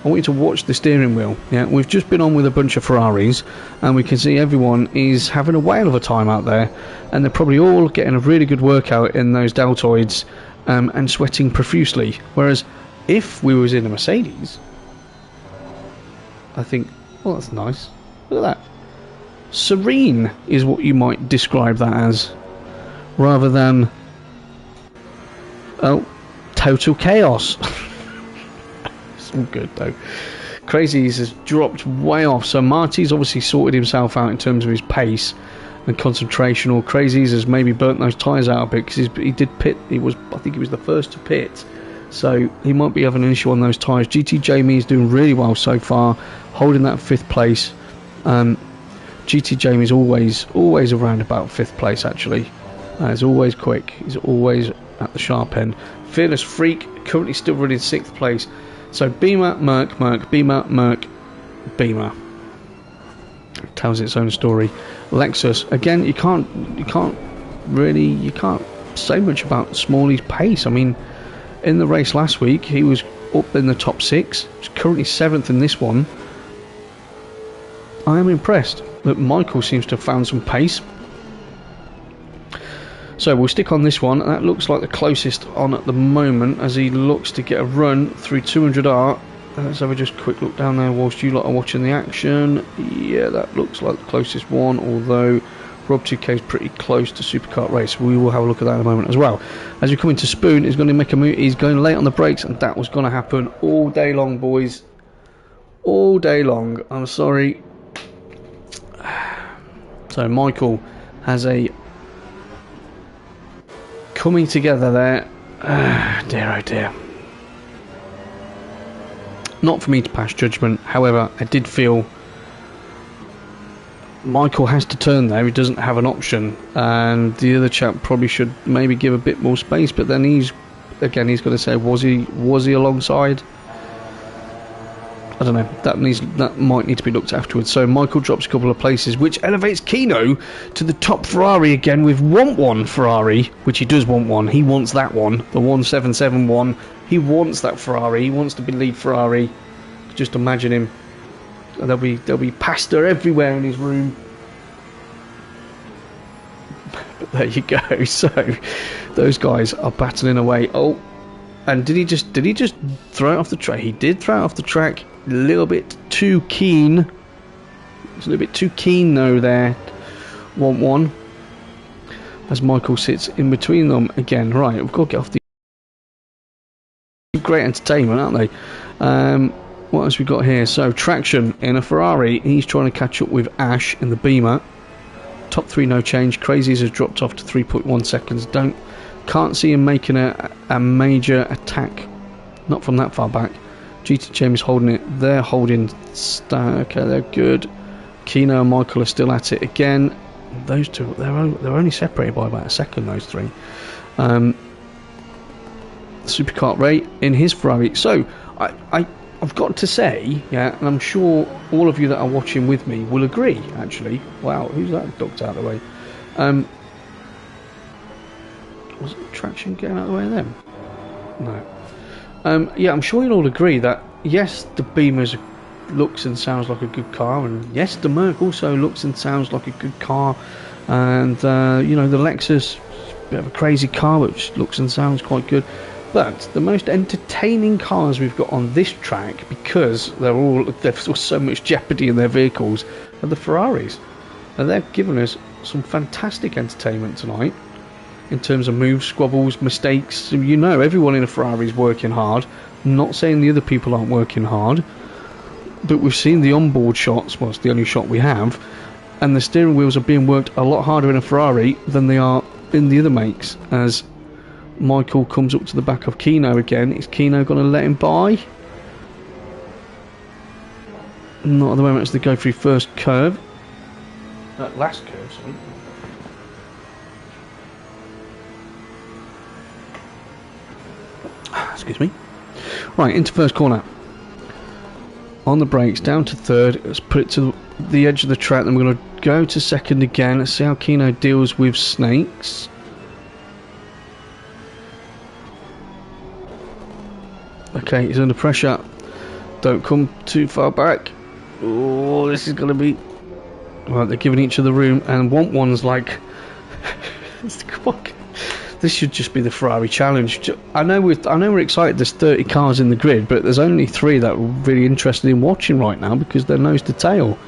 A: I want you to watch the steering wheel. Yeah, we've just been on with a bunch of Ferraris, and we can see everyone is having a whale of a time out there, and they're probably all getting a really good workout in those deltoids and sweating profusely. Whereas if we was in a Mercedes, I think, well, that's nice. Look at that. Serene is what you might describe that as, rather than total chaos. It's all good though. Crazies has dropped way off, so Marty's obviously sorted himself out in terms of his pace and concentration, or Crazies has maybe burnt those tyres out a bit because he did pit. I think he was the first to pit, so he might be having an issue on those tyres. GT Jamie is doing really well so far, holding that 5th place. GT Jamie's always around about 5th place actually. He's always quick, he's always at the sharp end. Fearless Freak currently still running 6th place. So Beamer, Merc, Beamer, Merc, Beamer. Tells its own story. Lexus, again, you can't say much about Smalley's pace. I mean, in the race last week he was up in the top 6. He's currently 7th in this one. I am impressed that Michael seems to have found some pace. So we'll stick on this one. That looks like the closest on at the moment as he looks to get a run through 200R. Let's have a just quick look down there whilst you lot are watching the action. Yeah, that looks like the closest one, although Rob 2K is pretty close to Superkart Race. We will have a look at that in a moment as well. As we come into Spoon, he's going to make a move. He's going late on the brakes, and that was going to happen all day long, boys. All day long. I'm sorry. So Michael has a coming together there. Dear oh dear. Not for me to pass judgment, however I did feel Michael has to turn there. He doesn't have an option, and the other chap probably should maybe give a bit more space, but then he's got to say, was he alongside? I don't know, that might need to be looked at afterwards. So Michael drops a couple of places, which elevates Kino to the top Ferrari again with Want One Ferrari, which he does want one. He wants that one, the 1771. He wants that Ferrari. He wants to be lead Ferrari. Just imagine him. There'll be pasta everywhere in his room. But there you go. So those guys are battling away. Oh, and did he just throw it off the track? He did throw it off the track. A little bit too keen. It's a little bit too keen though there. Want one. As Michael sits in between them again. Right, we've got to get off the great entertainment, aren't they? What else we got here? So Traction in a Ferrari. He's trying to catch up with Ash in the Beamer. Top 3 no change. Crazies has dropped off to 3.1 seconds. Can't see him making a major attack. Not from that far back. GT James holding it. They're holding. Okay, they're good. Kino and Michael are still at it again. Those two, they're only separated by about a second. Those three. Superkart Ray in his Ferrari. So I've got to say, yeah, and I'm sure all of you that are watching with me will agree. Actually, wow, who's that ducked out of the way? Was it Traction getting out of the way of them? No. Yeah, I'm sure you'll all agree that yes, the Beamer looks and sounds like a good car, and yes, the Merc also looks and sounds like a good car, and you know, the Lexus, a bit of a crazy car which looks and sounds quite good. But the most entertaining cars we've got on this track, because there's so much jeopardy in their vehicles, are the Ferraris, and they've given us some fantastic entertainment tonight. In terms of moves, squabbles, mistakes, you know, everyone in a Ferrari is working hard. I'm not saying the other people aren't working hard, but we've seen the onboard shots. Well, it's the only shot we have, and the steering wheels are being worked a lot harder in a Ferrari than they are in the other makes as Michael comes up to the back of Keno again. Is Keno going to let him by? Not at the moment as they go through first curve. Last curve, sorry. Excuse me. Right, into first corner. On the brakes, down to third. Let's put it to the edge of the track. Then we're going to go to second again. Let's see how Keno deals with Snakes. Okay, he's under pressure. Don't come too far back. Oh, this is going to be... Right, they're giving each other room, and one's like... This should just be the Ferrari challenge. I know we're excited there's 30 cars in the grid, but there's only 3 that we're really interested in watching right now because they're nose to tail.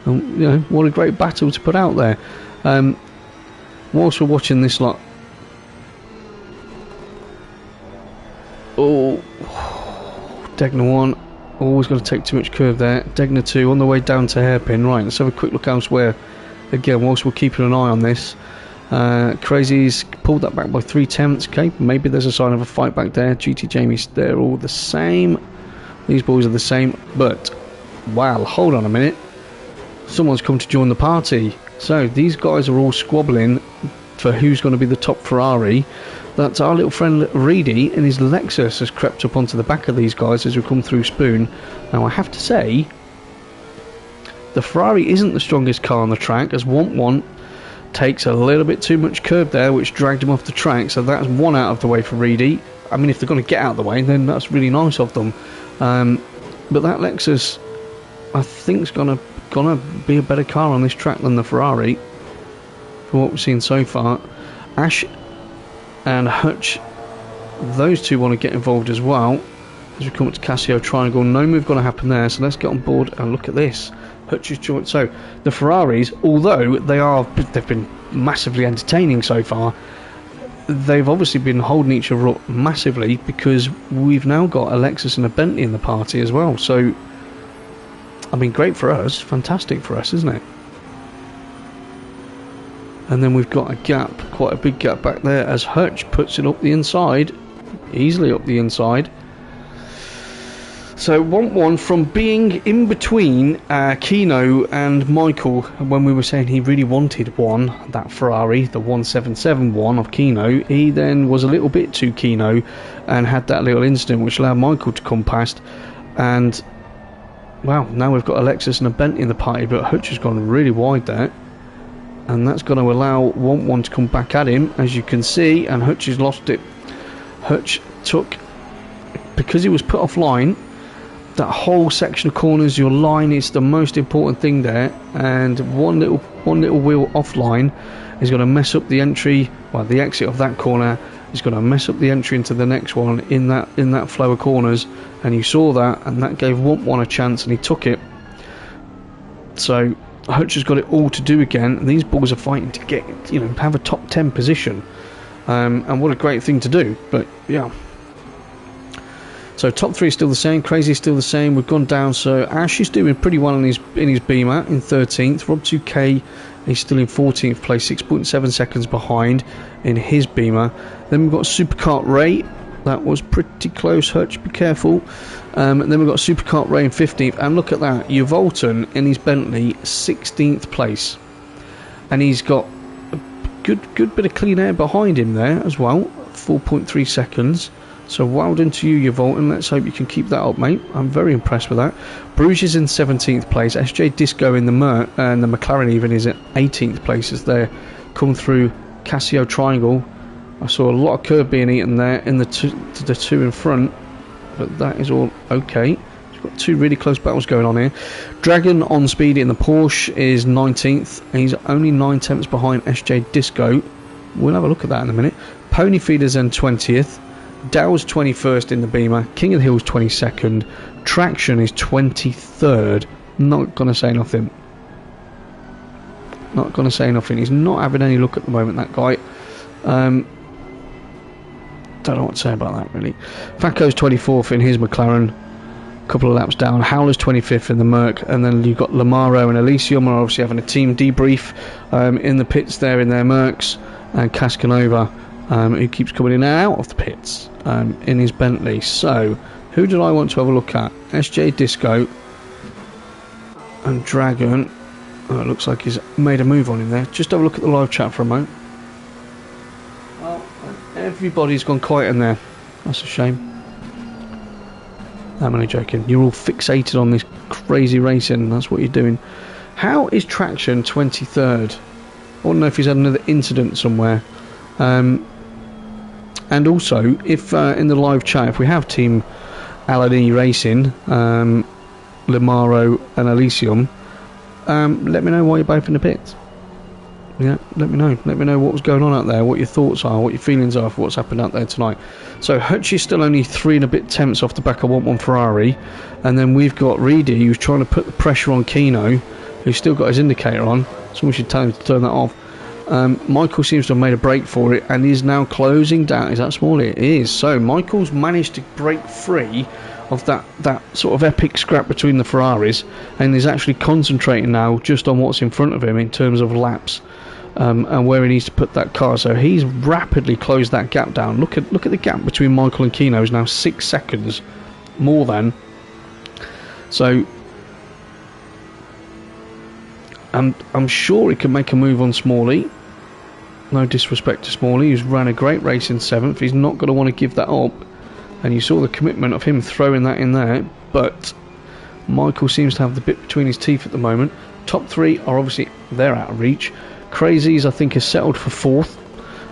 A: And, you know, what a great battle to put out there. Whilst we're watching this lot... Oh... Degner 1, always got to take too much curve there. Degner 2 on the way down to hairpin. Right, let's have a quick look elsewhere again whilst we're keeping an eye on this. Crazy's pulled that back by 3/10. Okay, maybe there's a sign of a fight back there. GT Jamie's, they're all the same. These boys are the same, but wow, hold on a minute. Someone's come to join the party. So these guys are all squabbling for who's going to be the top Ferrari. That's our little friend Reedy, and his Lexus has crept up onto the back of these guys as we come through Spoon. Now I have to say, the Ferrari isn't the strongest car on the track, as Want takes a little bit too much curve there, which dragged him off the track. So that's one out of the way for Reedy. I mean, if they're going to get out of the way, then that's really nice of them. But that Lexus, I think, is gonna be a better car on this track than the Ferrari, from what we've seen so far. Ash and Hutch, those two want to get involved as well as we come up to Casio Triangle. No move going to happen there, so let's get on board and look at this. Hutch is joined. So the Ferraris, although they've been massively entertaining so far, they've obviously been holding each other up massively because we've now got a Lexus and a Bentley in the party as well. So I mean, great for us, fantastic for us, isn't it? And then we've got a gap, quite a big gap back there, as Hutch puts it up the inside, easily up the inside. So Want from being in between Keno and Michael, when we were saying he really wanted that Ferrari, the 1771 of Keno, he then was a little bit too Keno and had that little incident which allowed Michael to come past. And wow, now we've got a Lexus and a Bentley in the party, but Hutch has gone really wide there. And that's going to allow Want to come back at him, as you can see, and Hutch has lost it. Hutch took, because he was put offline, that whole section of corners, your line is the most important thing there, and one little wheel offline is going to mess up the entry, well, the exit of that corner is going to mess up the entry into the next one in that flow of corners, and you saw that, and that gave Want a chance, and he took it. So Hutch has got it all to do again, and these boys are fighting to get, have a top 10 position, and what a great thing to do. But yeah, so top 3 is still the same, Crazy is still the same. We've gone down, so Ash is doing pretty well in his Beamer in 13th. Rob 2K, he's still in 14th place, 6.7 seconds behind in his Beamer. Then we've got Superkart Ray. That was pretty close, Hutch, be careful. And then we've got Superkart Ray in 15th, and look at that, Yvolton in his Bentley, 16th place, and he's got a good bit of clean air behind him there as well, 4.3 seconds. So well done to you, Yvolton. Let's hope you can keep that up, mate. I'm very impressed with that. Bruges in 17th place, SJ Disco in the and the McLaren even is at 18th place as they come through Casio Triangle. I saw a lot of curb being eaten there in the two in front, but that is all okay. We've got 2 really close battles going on here. Dragon on speed in the Porsche is 19th, and he's only 9/10 behind SJ Disco. We'll have a look at that in a minute. Pony Feeder's in 20th. Dow's 21st in the Beamer. King of the Hill's 22nd. Traction is 23rd. Not going to say nothing. Not going to say nothing. He's not having any luck at the moment, that guy. Don't know what to say about that, really. Faco's 24th in his McLaren, a couple of laps down. Howler's 25th in the Merc, and then you've got Lamaro and Elysium are obviously having a team debrief in the pits there in their Mercs. and Cascanova, who keeps coming in and out of the pits in his Bentley. So, who did I want to have a look at? SJ Disco and Dragon. Oh, it looks like he's made a move on him there. Just have a look at the live chat for a moment. Well, everybody's gone quiet in there. That's a shame. I'm only joking. You're all fixated on this crazy racing. That's what you're doing. How is Traction 23rd? I want to know if he's had another incident somewhere. And also, if in the live chat, if we have Team L&E Racing, Limaro and Elysium, let me know why you're both in the pits. Yeah, let me know. Let me know what was going on out there, what your thoughts are, what your feelings are for what's happened out there tonight. So Hutch is still only 3 and a bit tenths off the back of 1-1 Ferrari, and then we've got Reedy, who's trying to put the pressure on Kino, who's still got his indicator on. Someone should tell him to turn that off. Michael seems to have made a break for it and is now closing down. Is that Smalley? It is. So Michael's managed to break free of that sort of epic scrap between the Ferraris, and is actually concentrating now just on what's in front of him in terms of laps. And where he needs to put that car, so he's rapidly closed that gap down. Look at the gap between Michael and Kino is now 6 seconds more than. So I'm sure he can make a move on Smalley. No disrespect to Smalley, who's ran a great race in 7th. He's not going to want to give that up, and you saw the commitment of him throwing that in there. But Michael seems to have the bit between his teeth at the moment. Top 3 are obviously, they're out of reach. Crazies, I think, is settled for 4th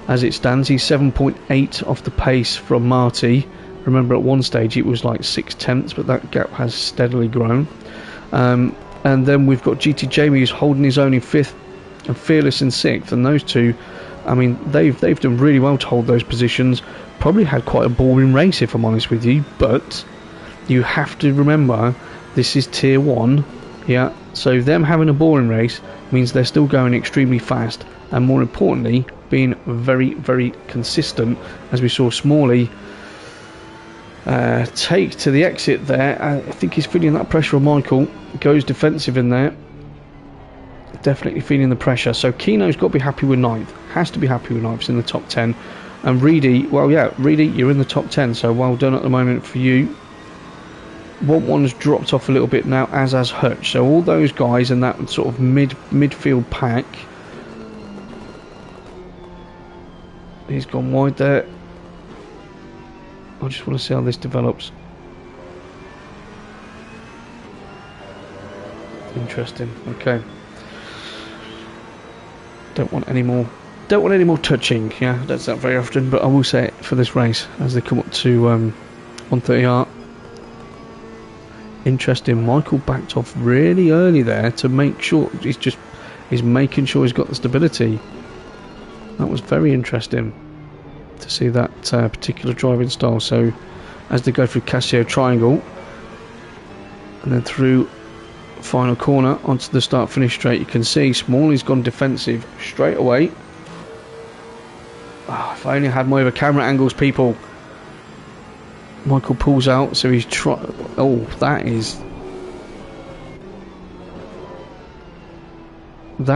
A: as it stands. He's 7.8 off the pace from Marty. Remember, at one stage it was like 6 tenths, but that gap has steadily grown. And then we've got GT Jamie, who's holding his own in 5th, and Fearless in 6th. And those two, I mean, they've done really well to hold those positions. Probably had quite a boring race, if I'm honest with you. But you have to remember, this is Tier 1. Yeah, so them having a boring race means they're still going extremely fast, and more importantly, being very, very consistent, as we saw Smalley take to the exit there. I think he's feeling that pressure on Michael, goes defensive in there, definitely feeling the pressure. So Kino's got to be happy with 9th, has to be happy with 9th, he's in the top 10. And Reedy, well, yeah, Reedy, you're in the top 10, so well done at the moment for you. 1-1's dropped off a little bit now, as has Hutch. So all those guys in that sort of midfield pack. He's gone wide there. I just want to see how this develops. Interesting. Okay. Don't want any more touching. Yeah, that's not very often, but I will say it for this race as they come up to 130R. Interesting. Michael backed off really early there to make sure he's making sure he's got the stability. That was very interesting to see that particular driving style. So as they go through Casio Triangle and then through final corner onto the start finish straight, you can see Smalley's gone defensive straight away. Oh, if I only had more of a camera angles, people. Michael pulls out, so he's oh, that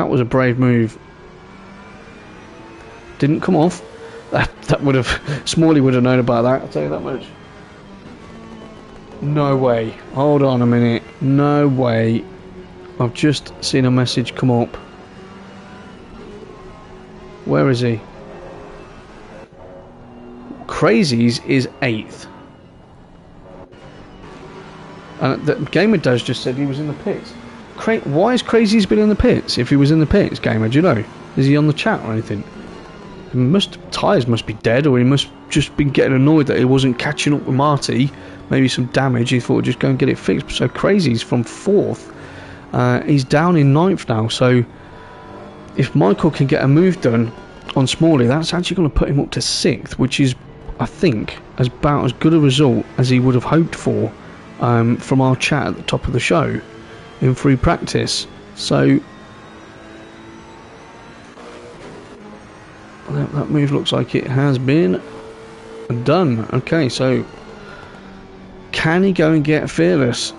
A: was a brave move. Didn't come off. That would have, Smalley would have known about that, I'll tell you that much. No way. Hold on a minute. No way. I've just seen a message come up. Where is he? Crazies is 8th. And the Gamer Does just said he was in the pits. Why has Crazy's been in the pits? If he was in the pits, Gamer, do you know? Is he on the chat or anything? Tyres must be dead, or he must just been getting annoyed that he wasn't catching up with Marty. Maybe some damage. He thought, just go and get it fixed. So Crazy's from 4th. He's down in 9th now. So if Michael can get a move done on Smalley, that's actually going to put him up to 6th, which is, I think, about as good a result as he would have hoped for. From our chat at the top of the show in free practice. So that move looks like it has been done. Okay, so can he go and get Fearless?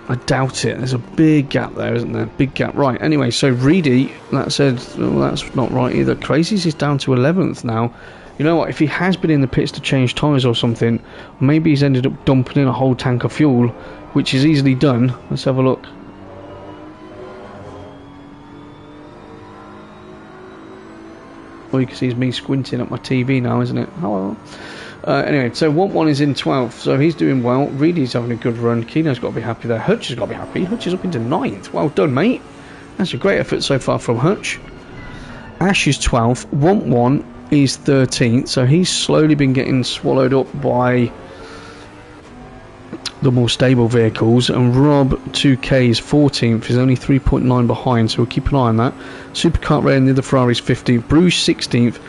A: I doubt it. There's a big gap there, isn't there? Big gap. Right, anyway, so Reedy, that said, well, that's not right either. Crazy's is down to 11th now. You know what, if he has been in the pits to change tyres or something, maybe he's ended up dumping in a whole tank of fuel, which is easily done. Let's have a look. Well, you can see it's me squinting at my TV now, isn't it? Hello. Anyway, so 1-1 is in 12th, so he's doing well. Reedy's having a good run. Keno's got to be happy there. Hutch has got to be happy. Hutch is up into 9th. Well done, mate. That's a great effort so far from Hutch. Ash is 12th. 1-1 is 13th, so he's slowly been getting swallowed up by the more stable vehicles. And Rob 2K is 14th. He's only 3.9 behind, so we'll keep an eye on that. Superkart Ray and the other Ferrari's 15th. Bruges 16th.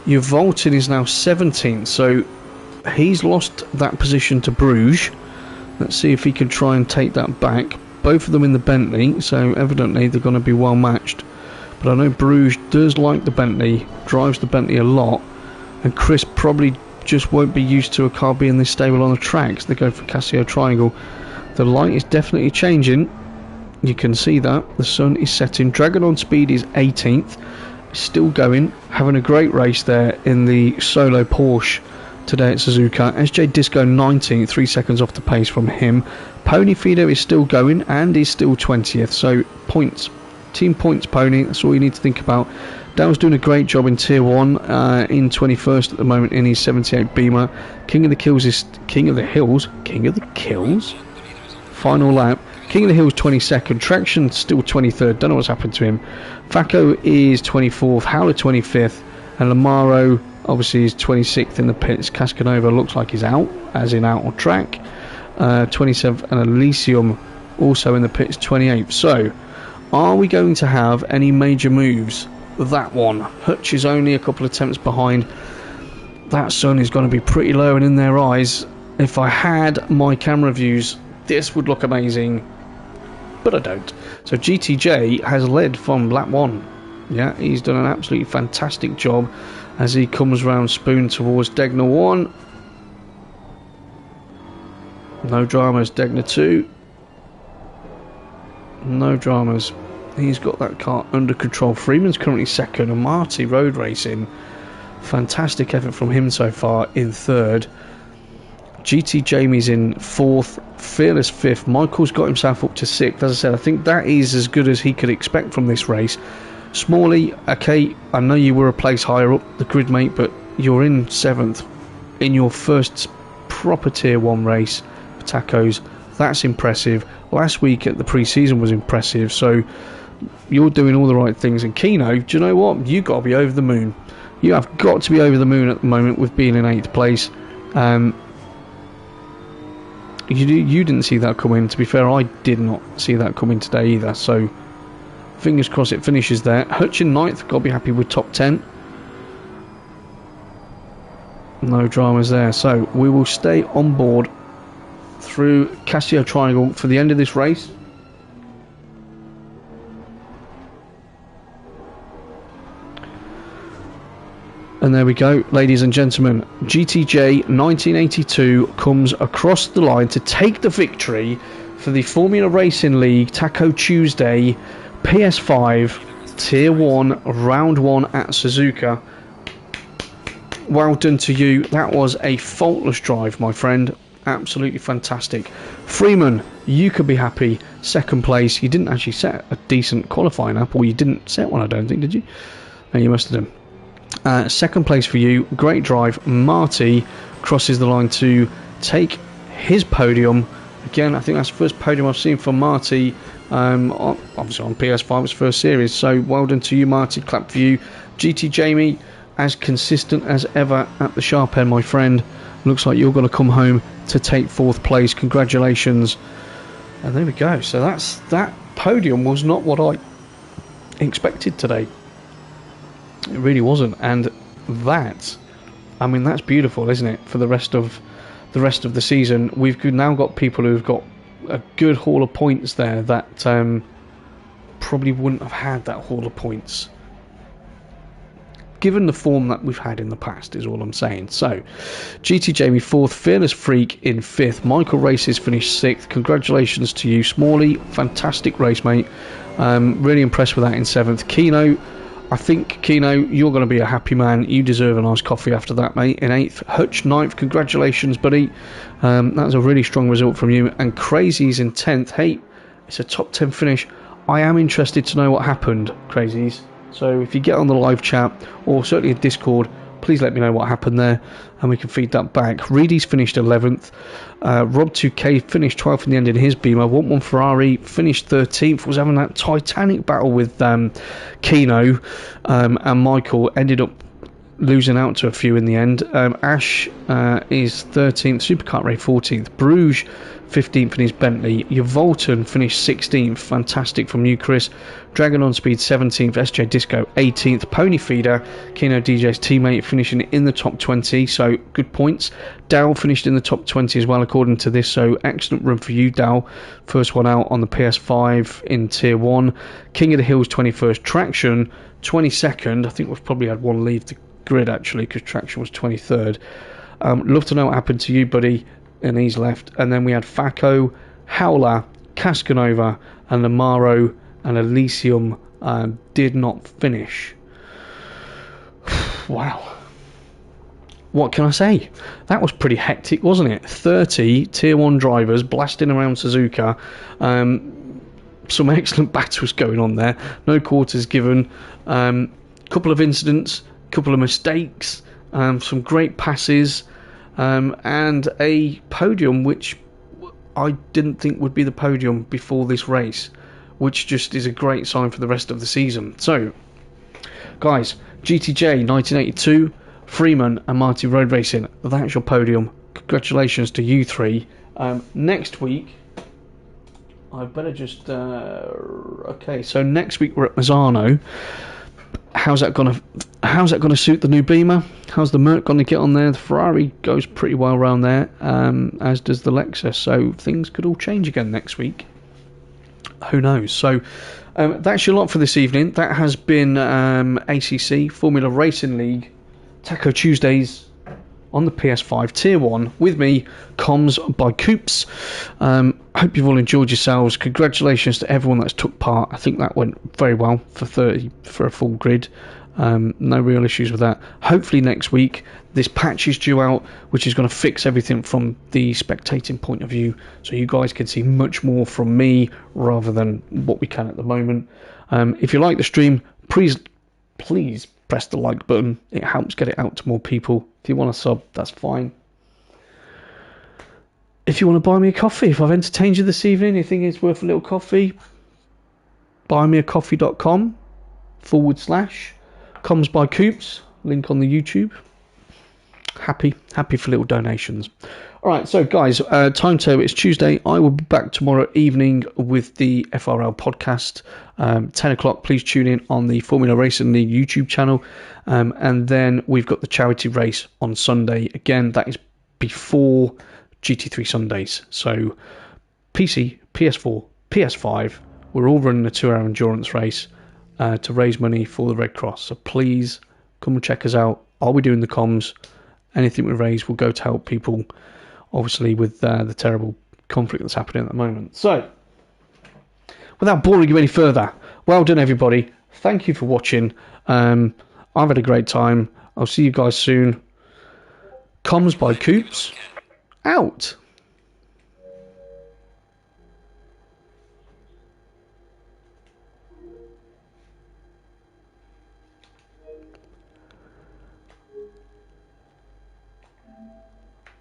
A: Volton is now 17th, so he's lost that position to Bruges. Let's see if he can try and take that back. Both of them in the Bentley, so evidently they're going to be well matched. But I know Bruges does like the Bentley, drives the Bentley a lot, and Chris probably just won't be used to a car being this stable on the tracks. They go for Casio Triangle. The light is definitely changing. You can see that. The sun is setting. Dragon on Speed is 18th. Still going, having a great race there in the solo Porsche today at Suzuka. SJ Disco 19th, 3 seconds off the pace from him. Pony Fido is still going and is still 20th, so points, team points Pony, that's all you need to think about. Dale's doing a great job in tier 1, in 21st at the moment in his 78 Beamer. King of the Kills is King of the Hills, final lap. King of the Hills 22nd, Traction still 23rd, don't know what's happened to him. Faco is 24th, Howler 25th, and Lamaro obviously is 26th in the pits. Cascanova looks like he's out, as in out on track. 27th, and Elysium also in the pits, 28th. So, are we going to have any major moves? That one. Hutch is only a couple of attempts behind. That sun is going to be pretty low and in their eyes. If I had my camera views, this would look amazing. But I don't. So GTJ has led from lap 1. Yeah, he's done an absolutely fantastic job as he comes round Spoon towards Degner 1. No dramas, Degner 2. No dramas. He's got that car under control. Freeman's currently second, and Marty Road Racing. Fantastic effort from him so far in third. GT Jamie's in 4th, Fearless 5th. Michael's got himself up to 6th. As I said, I think that is as good as he could expect from this race. Smalley, okay, I know you were a place higher up the grid, mate, but you're in 7th in your first proper tier 1 race for tacos. That's impressive. Last week at the pre-season was impressive, so you're doing all the right things. And Keno, do you know what? You've got to be over the moon. You have got to be over the moon at the moment with being in 8th place. You didn't see that coming. To be fair, I did not see that coming today either, so fingers crossed it finishes there. Hutch in 9th, got to be happy with top 10. No dramas there, so we will stay on board through Casio Triangle for the end of this race. And there we go, ladies and gentlemen. GTJ 1982 comes across the line to take the victory for the Formula Racing League Taco Tuesday PS5 Tier 1 Round 1 at Suzuka. Well done to you. That was a faultless drive, my friend. Absolutely fantastic. Freeman, you could be happy. 2nd place. You didn't actually set a decent qualifying up, or you didn't set one, I don't think, did you? No, you must have done. 2nd place for you, great drive. Marty crosses the line to take his podium. Again, I think that's the first podium I've seen from Marty, obviously on PS5, it's first series, so well done to you, Marty. Clap for you. GT Jamie, as consistent as ever at the sharp end, my friend. Looks like you're going to come home to take 4th place. Congratulations. And there we go. So that podium was not what I expected today. It really wasn't, and that, I mean, that's beautiful, isn't it? For the rest of the season, we've now got people who've got a good haul of points there that probably wouldn't have had that haul of points given the form that we've had in the past, is all I'm saying. So, GT Jamie 4th, Fearless Freak in 5th, Michael Races finished 6th. Congratulations to you, Smalley. Fantastic race, mate. Really impressed with that in 7th. Keno, I think, Keno, you're going to be a happy man. You deserve a nice coffee after that, mate. In 8th, Hutch 9th. Congratulations, buddy. That was a really strong result from you. And Crazies in 10th. Hey, it's a top 10 finish. I am interested to know what happened, Crazies. So if you get on the live chat, or certainly a Discord, please let me know what happened there, and we can feed that back. Reedy's finished 11th. Rob2K finished 12th in the end in his Beamer. 1-1 Ferrari finished 13th. Was having that titanic battle with Keno, and Michael ended up losing out to a few in the end. Ash is 13th. Supercar Ray 14th. Bruges 15th in his Bentley. Yvolton finished 16th. Fantastic from you, Chris. Dragon on Speed 17th. SJ Disco 18th. Pony Feeder, Keno DJ's teammate, finishing in the top 20, so good points. Dal finished in the top 20 as well according to this, so excellent run for you, Dal. First one out on the PS5 in Tier 1. King of the Hills 21st. Traction 22nd. I think we've probably had one leave the grid actually, because Traction was 23rd. Love to know what happened to you, buddy. And he's left. And then we had Faco, Howler, Cascanova, and Lamaro and Elysium did not finish. Wow. What can I say? That was pretty hectic, wasn't it? 30 Tier 1 drivers blasting around Suzuka. Some excellent battles going on there. No quarters given. Couple of incidents, couple of mistakes, some great passes. And a podium which I didn't think would be the podium before this race, which just is a great sign for the rest of the season. So, guys, GTJ 1982, Freeman and Marty Road Racing, that's your podium. Congratulations to you three. Next week, I better just... okay, so next week we're at Mazzano. How's that gonna suit the new Beamer? How's the Merc gonna get on there? The Ferrari goes pretty well around there, as does the Lexus. So things could all change again next week. Who knows? So that's your lot for this evening. That has been ACC Formula Racing League Taco Tuesdays on the PS5 Tier 1 with me, Comms by Coops. Hope you've all enjoyed yourselves. Congratulations to everyone that's took part. I think that went very well for 30 for a full grid. No real issues with that. Hopefully next week this patch is due out, which is going to fix everything from the spectating point of view, so you guys can see much more from me rather than what we can at the moment. If you like the stream, please press the like button. It helps get it out to more people. If you want to sub, that's fine. If you want to buy me a coffee, if I've entertained you this evening, you think it's worth a little coffee, buymeacoffee.com/Comms by Coops, link on the YouTube. Happy for little donations. Alright, so guys, timetable, it's Tuesday. I will be back tomorrow evening with the FRL podcast. 10 o'clock, please tune in on the Formula Racing League YouTube channel. And then we've got the charity race on Sunday. Again, that is before GT3 Sundays. So PC, PS4, PS5, we're all running a 2-hour endurance race to raise money for the Red Cross. So please come and check us out. I'll be doing the comms. Anything we raise will go to help people, obviously, with the terrible conflict that's happening at the moment. So, without boring you any further, well done everybody. Thank you for watching. I've had a great time. I'll see you guys soon. Comms by Coops, out.